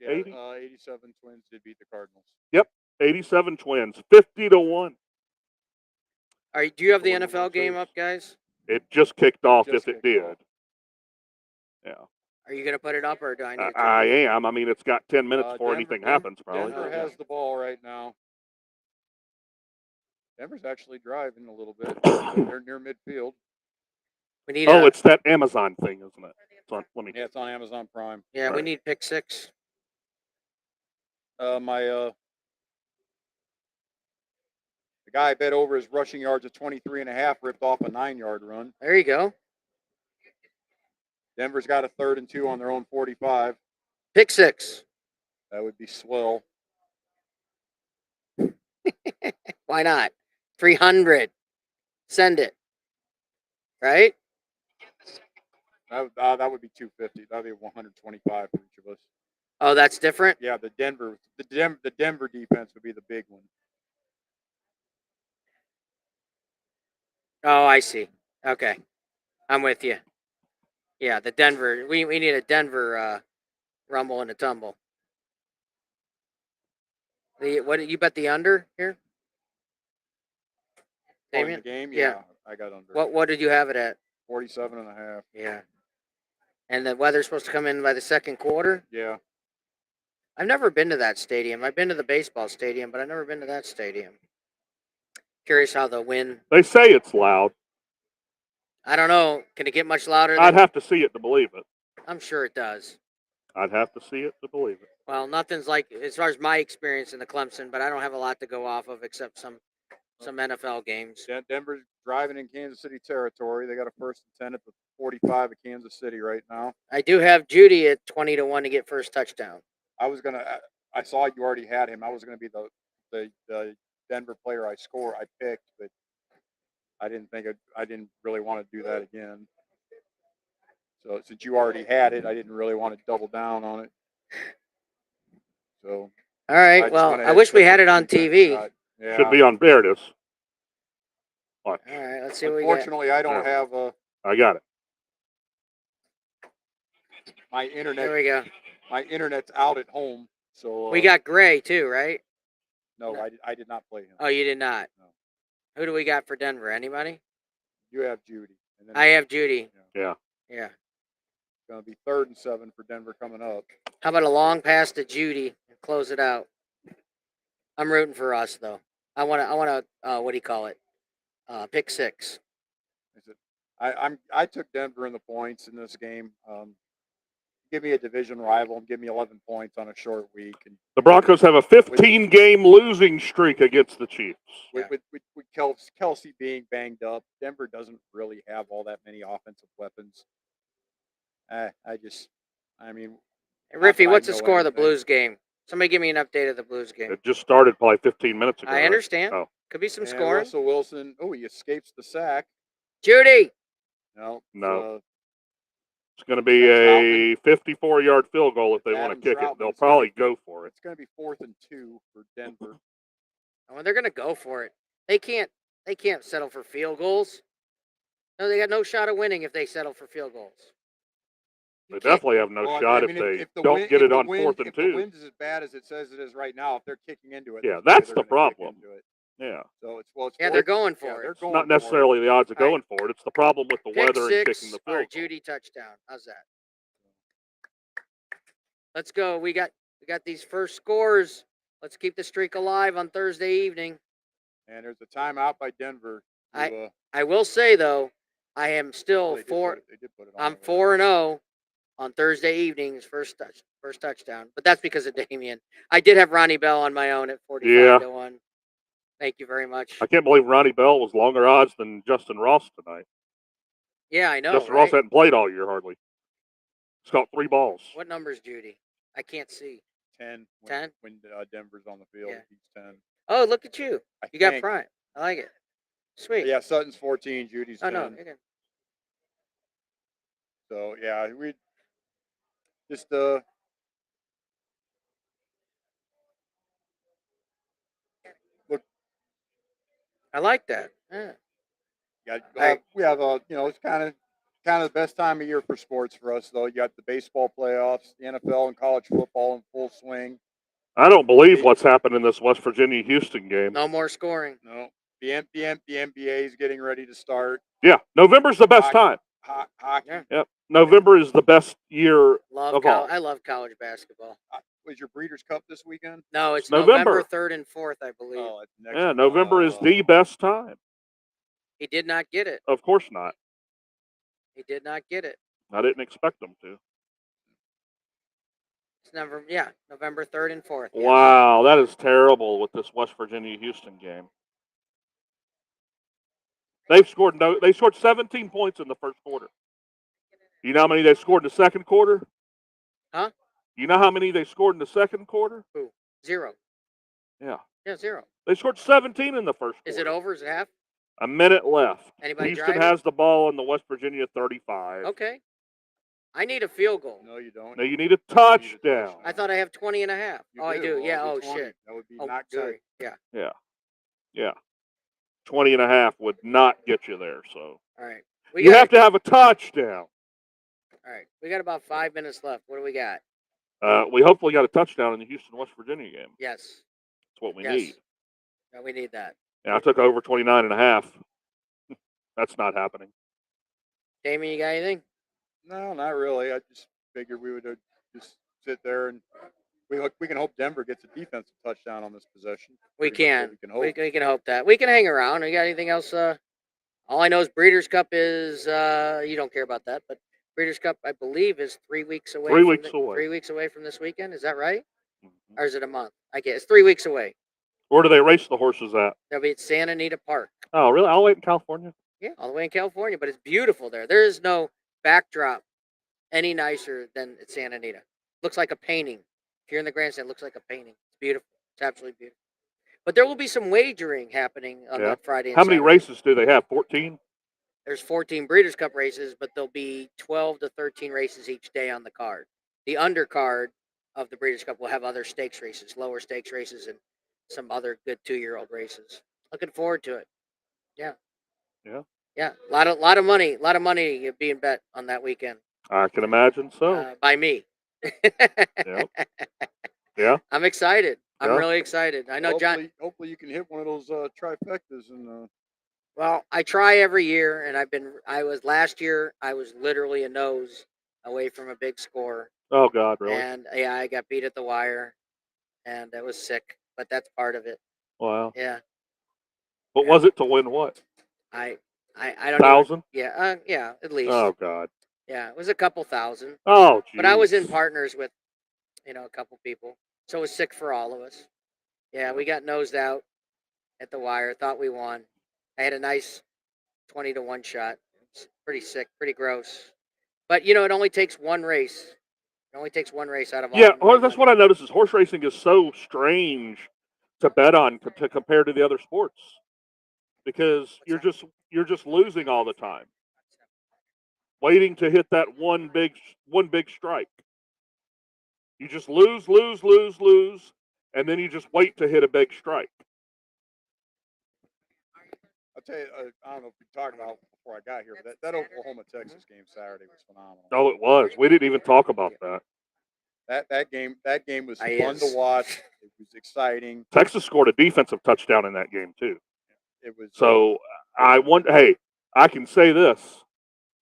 Yeah, 87 Twins did beat the Cardinals. Yep, 87 Twins, 50-1. Do you have So the what do you NFL want game first? up, guys? It just kicked off Just if it kicked did. off. Yeah. Are you going to put it up, or do I need to? I am. I mean, it's got 10 minutes before Denver- anything happens, probably. Denver but, has the ball right now. Denver's actually driving a little bit. They're near midfield. We need. Oh, it's that Amazon thing, isn't it? Let me. Yeah, it's on Amazon Prime. Yeah, we Right. need pick 6. The guy I bet over his rushing yards at 23.5 ripped off a 9-yard run. There you go. Denver's got a 3rd and 2 on their own 45. Pick 6. That would be swell. Why not? 300. Send it. Right? That would be 250. That'd be 125 for each of us. Oh, that's different. Yeah, the Denver defense would be the big one. Oh, I see. Okay, I'm with you. Yeah, the Denver. We need a Denver rumble and a tumble. What did you bet the under here? Oh, in Damien? the game, Yeah. I got under. What did you have it at? 47.5. Yeah. And the weather's supposed to come in by the second quarter. Yeah. I've never been to that stadium. I've been to the baseball stadium, but I've never been to that stadium. Curious how the wind. They say it's loud. I don't know. Can it get much louder? I'd have to see it to believe it. I'm sure it does. I'd have to see it to believe it. Well, nothing's like as far as my experience in the Clemson, but I don't have a lot to go off of except some NFL games. Denver's driving in Kansas City territory. They got a 1st and 10 at the 45 of Kansas City right now. I do have Judy at 20-1 to get first touchdown. I saw you already had him. I was gonna be the Denver player I picked, but I didn't really want to do that again. So since you already had it, I didn't really want to double down on it. So. All right. Well, I wish we had it on TV. Yeah. Should be on. There it is. Watch. All right. Let's see what we got. Unfortunately, I don't have I got it. my internet. There we go. My internet's out at home, so We got Gray too, right? no. I did not play him. Oh, you did not. No. Who do we got for Denver? Anybody? You have Judy. And then I have Judy. Yeah. Yeah. It's gonna be 3rd and 7 for Denver coming up. How about a long pass to Judy and close it out? I'm rooting for us though. I want to. What do you call it? Pick 6. I took Denver in the points in this game. Give me a division rival and give me 11 points on a short week. And The Broncos have a 15-game losing streak against the Chiefs. with Kelsey being banged up, Denver doesn't really have all that many offensive weapons. Hey, Not Riffy, that I what's the know score of the anything. Blues game? Somebody give me an update of the Blues game. It just started probably 15 minutes ago. I right? understand. Oh. Could be some And scoring. Russell Wilson. Oh, he escapes the sack. Judy. No. It's going to be a 54-yard field goal if they want Adam to kick it. Troutman's They'll gonna probably go for it. It's going to be 4th and 2 for Denver. Oh, they're gonna go for it. They can't settle for field goals. No, they got no shot of winning if they settle for field goals. They definitely have no Well, shot if they don't get it on 4th and 2. If the wind is as bad as it says it is right now, if they're kicking into it, Yeah, there's no way that's they're the gonna kick problem. into it. Yeah. So it's Yeah, fourth- they're going for yeah, it. they're It's going not for it. necessarily the odds of All right. going for it. It's the problem with the Pick weather and 6 kicking the or field goal. Judy touchdown. How's that? Let's go. We got these first scores. Let's keep the streak alive on Thursday evening. And there's a timeout by Denver. I will say though, I am still they did four. put it- they did put it on I'm there. 4-0 on Thursday evenings. First touchdown. But that's because of Damien. I did have Ronnie Bell on my own at 45-1. Thank you very much. I can't believe Ronnie Bell was longer odds than Justin Ross tonight. Yeah, I know. Justin right? Ross hadn't played all year hardly. He's caught 3 balls. What number's Judy? I can't see. 10. 10? When Denver's on the field, Yeah. he's 10. Oh, look at you. I You got think. prime. I like it. Sweet. Yeah, Sutton's 14, Judy's Oh 10. no. You're good. So yeah, we just look. I like that. Yeah. We have a it's kind of the best time of year for sports for us though. You got the baseball playoffs, the NFL and college football in full swing. I don't believe what's happened in this West Virginia Houston game. No more scoring. No, the NBA is getting ready to start. Yeah, November's the best time. Hockey. Yeah. Yep, November is the best year of all. I love college basketball. Was your Breeders' Cup this weekend? No, it's November. November 3rd and 4th, I believe. Oh, it's next Yeah, month. November is the best time. He did not get it. Of course not. He did not get it. I didn't expect them to. It's November 3rd and 4th. yes. Wow, that is terrible with this West Virginia Houston game. They scored 17 points in the first quarter. You know how many they scored in the second quarter? Huh? You know how many they scored in the second quarter? 0. Yeah. Yeah, 0. They scored 17 in the first quarter. Is it over? Is it half? A minute left. Anybody Houston driving? has the ball in the West Virginia 35. Okay. I need a field goal. No, you don't. Now you need a touchdown. I thought I have 20 and a half. You Oh, I do. Well, Yeah. it'd Oh, be 20. shit. That would be Oh, not good. sorry. Yeah. Yeah. 20 and a half would not get you there. So All right. you have to have a touchdown. All right. We got about 5 minutes left. What do we got? We hopefully got a touchdown in the Houston-West Virginia game. Yes. That's what we Yes. need. No, we need that. Yeah, I took over 29 and a half. That's not happening. Damien, you got anything? No, not really. I just figured we would just sit there and we can hope Denver gets a defensive touchdown on this possession. We Pretty much what can. We can hope. We can hope that. We can hang around. You got anything else? All I know is Breeders' Cup is, you don't care about that, but Breeders' Cup, I believe, is 3 weeks away. 3 weeks away. 3 weeks away from this weekend. Is that right? Mhm. Or is it a month? I guess it's 3 weeks away. Where do they race the horses at? They'll be at Santa Anita Park. Oh, really? I'll wait in California. Yeah, all the way in California, but it's beautiful there. There is no backdrop any nicer than at Santa Anita. Looks like a painting. If you're in the grandstand, it looks like a painting. It's beautiful. It's absolutely beautiful. But there will be some wagering happening on that Friday and How many Saturday. races do they have? 14? There's 14 Breeders' Cup races, but there'll be 12 to 13 races each day on the card. The undercard of the Breeders' Cup will have other stakes races, lower stakes races, and some other good 2-year-old races. Looking forward to it. Yeah. A lot of money being bet on that weekend. I can imagine so. By me. Yep. Yeah. I'm excited. I'm Yeah. really excited. I know John. Hopefully you can hit one of those trifectas and. Well, I try every year, and last year I was literally a nose away from a big score, Oh, God, really? and yeah, I got beat at the wire, and it was sick. But that's part of it. Wow. Yeah, What Yeah. was it to win what? I don't. Even, 1,000? yeah, at least. Oh, God. Yeah, it was a couple thousand. Oh, geez. But I was in partners with, a couple people, so it was sick for all of us. Yeah, we got nosed out at the wire. Thought we won. I had a nice 20-1 shot. It's pretty sick, pretty gross. But it only takes one race. It only takes one race out of all. Yeah, well, that's what I noticed is horse racing is so strange to bet on to compare to the other sports because you're just losing all the time, waiting to hit that one big strike. You just lose, and then you just wait to hit a big strike. I'll tell you, I don't know if we talked about before I got here, but that Oklahoma-Texas game Saturday was phenomenal. Oh, it was. We didn't even talk about that. That game was fun Yes. to watch. It was exciting. Texas scored a defensive touchdown in that game too. It was So I wonder. Hey, I can say this: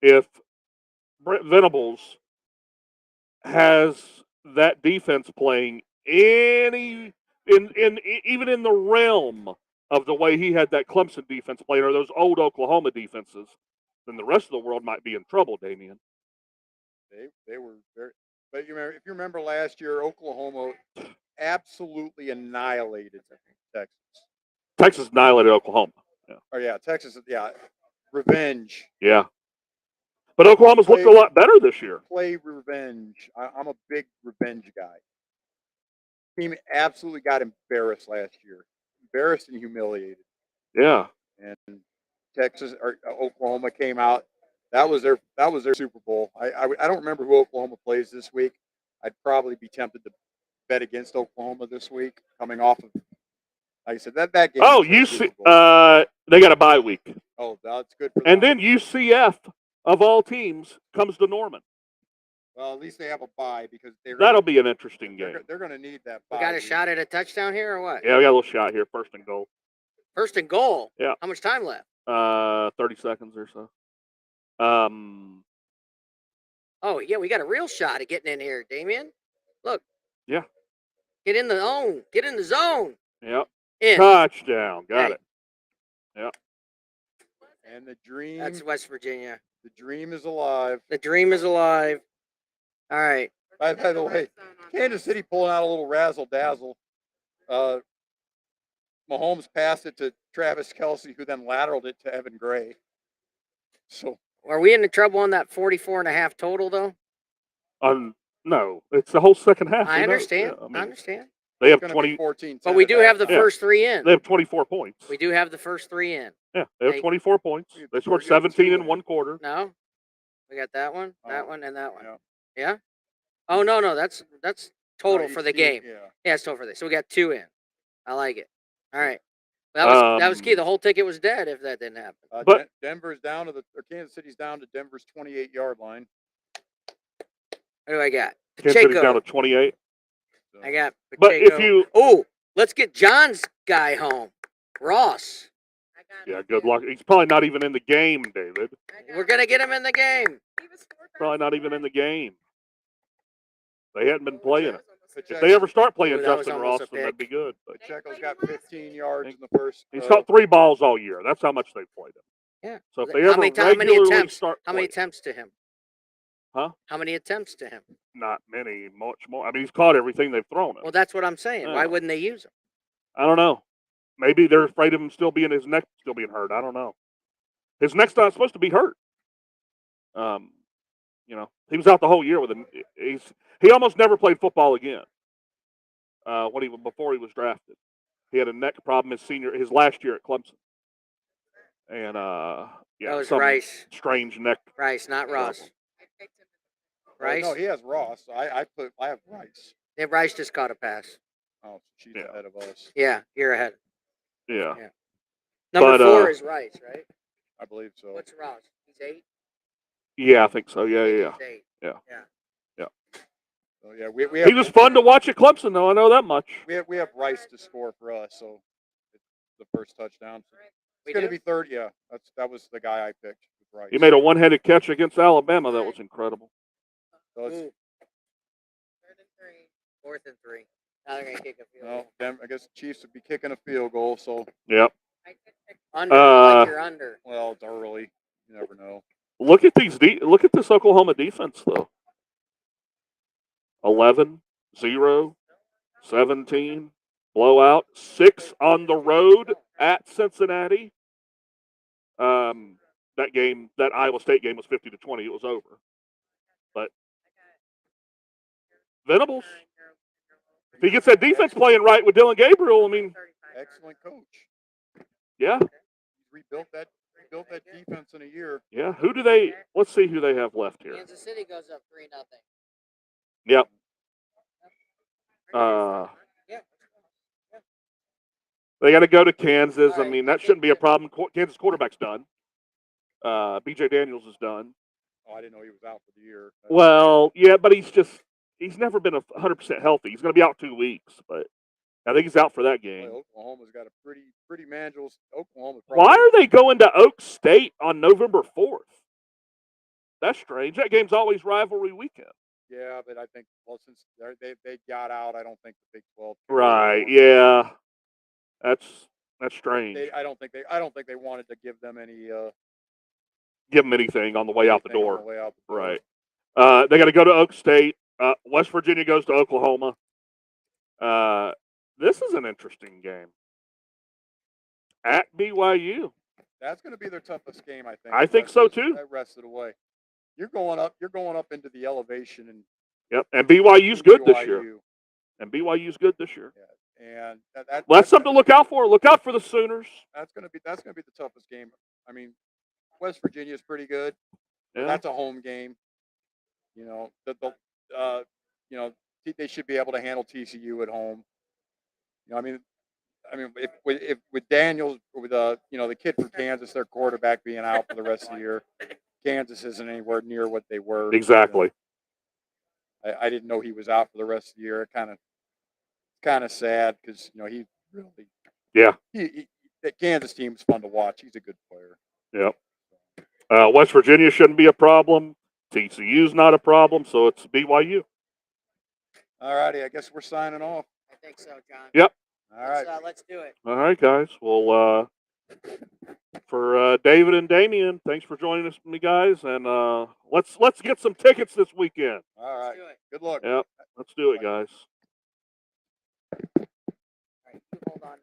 if Brent Venables has that defense playing even in the realm of the way he had that Clemson defense playing or those old Oklahoma defenses, then the rest of the world might be in trouble, Damien. they were very. But if you remember last year, Oklahoma absolutely annihilated Texas. Texas annihilated Oklahoma. Oh yeah, Texas. Yeah, revenge. Yeah. But Oklahoma's looked a lot better this year. Play revenge. I'm a big revenge guy. Team absolutely got embarrassed last year, embarrassed and humiliated. Yeah. And Texas or Oklahoma came out. That was their Super Bowl. I don't remember who Oklahoma plays this week. I'd probably be tempted to bet against Oklahoma this week, coming off of, like I said, that game. Oh, was their you Super see, Bowl. they got a bye week. Oh, that's good for them. And then UCF, of all teams, comes to Norman. Well, at least they have a bye because That'll be an interesting game. They're going to need that bye. We got a week. shot at a touchdown here or what? Yeah, we got a little shot here, first and goal. First and goal. Yeah. How much time left? 30 seconds or so. Oh yeah, we got a real shot at getting in here, Damien. Look. Yeah. Get in the zone. Get in the zone. Yep. In. Touchdown. Got Hey. it. Yep. And the dream. That's West Virginia. The dream is alive. The dream is alive. All right. By the way, Kansas City pulling out a little razzle dazzle. Mahomes passed it to Travis Kelce, who then lateraled it to Evan Gray. So Are we into trouble on that 44.5 total though? No, it's the whole second half. I Who knows? understand. Yeah, I mean, I understand. they have it's 20. going to be 14. But we do have the Yeah. first three in. They have 24 points. We do have the first three in. Yeah, they have Hey. 24 points. You They scored got 17 two in in. one quarter. No? We got that one, that Oh, one, and that one. Yeah. Yeah? Oh no, that's total No, for each the team, game. Yeah. Yeah, it's total for this. So we got two in. I like it. All right. That was key. The whole ticket was dead if that didn't happen. But- Denver's down to Kansas City's down to Denver's 28-yard line. What do I got? Kansas City's Pacheco. down to 28. So, I got But if Pacheco. you, Oh, let's get John's guy home. Ross. yeah, good luck. He's probably not even in the game, David. We're gonna get him in the game. Probably not even in the game. They hadn't been playing it. If Pacheco- they ever start playing Ooh, that was Justin almost Ross, a then that'd be pick. good. But Pacheco's got 15 yards in the first. he's caught 3 balls all year. That's how much they've played him. Yeah. So if they How ever many regularly attempts? start How many playing, attempts to him? Huh? How many attempts to him? not many, much more. I mean, he's caught everything they've thrown him. Well, that's what I'm saying. Why Yeah. wouldn't they use him? I don't know. Maybe they're afraid of him still being his neck still being hurt. I don't know. His neck's not supposed to be hurt. You know, he was out the whole year with him. He almost never played football again. Before he was drafted, he had a neck problem his last year at Clemson, and That was some Rice. strange neck. Rice, not Ross. Rice. No, he has Ross. I have Rice. Yeah, Rice just caught a pass. Oh, she's Yeah. ahead of us. Yeah, you're ahead. Yeah. Yeah. Number But, 4 is Rice, right? I believe so. What's Ross? He's 8. Yeah, I think so. Yeah. He's 8. So yeah, we have He was fun to watch at Clemson, though. I know that much. we have Rice to score for us. So it's the first touchdown. We It's going to do? be third. Yeah, that was the guy I picked. Rice. He made a one-headed catch against Alabama. That was incredible. So it's, Ooh. 4th and 3. Now they're gonna kick a field goal. I guess the Chiefs would be kicking a field goal. So Yep. Under. I like your under. well, it's early. You never know. Look at look at this Oklahoma defense, though. 11, 0, 17, blowout, 6 on the road at Cincinnati. That Iowa State game was 50-20. It was over. But Venables, if he gets that defense playing right with Dylan Gabriel, I mean, Excellent coach. yeah, Rebuilt that defense in a year. yeah. Let's see who they have left here. Kansas City goes up 3-0. Yep. Yeah. They got to go to Kansas. All I right. mean, that shouldn't be a problem. Kansas quarterback's done. B.J. Daniels is done. Oh, I didn't know he was out for the year. Well, yeah, but he's never been 100% healthy. He's going to be out 2 weeks, but I think he's out for that game. Well, Oklahoma's got a pretty manageable. Oklahoma. Why are they going to Oak State on November 4th? That's strange. That game's always rivalry weekend. Yeah, but I think since they got out, I don't think the Big 12. Right? Yeah, that's strange. I don't think they wanted to give them any. Give them anything on the way out the anything on door. the way out the door. Right. They got to go to Oak State. West Virginia goes to Oklahoma. This is an interesting game. At BYU. That's going to be their toughest game, I think. I think so, too. That rest of the way. You're going up into the elevation and Yep. And BYU's good this year. BYU. And BYU's good this year. And Well, that's something to look out for. Look out for the Sooners. that's gonna be the toughest game. I mean, West Virginia is pretty good. Yeah. That's a home game. You know, they should be able to handle TCU at home. You know, I mean, if with Daniels, with the kid from Kansas, their quarterback being out for the rest of the year, Kansas isn't anywhere near what they were. Exactly. I didn't know he was out for the rest of the year. It kind of sad because he really that Kansas team is fun to watch. He's a good player. Yep. West Virginia shouldn't be a problem. TCU's not a problem, so it's BYU. All righty, I guess we're signing off. I think so, John. Yep. All right. Let's do it. All right, guys. Well, for David and Damian, thanks for joining us, me guys, and let's get some tickets this weekend. All right. Let's do it. Good luck. Yep. Let's do it, guys. All right, you hold on.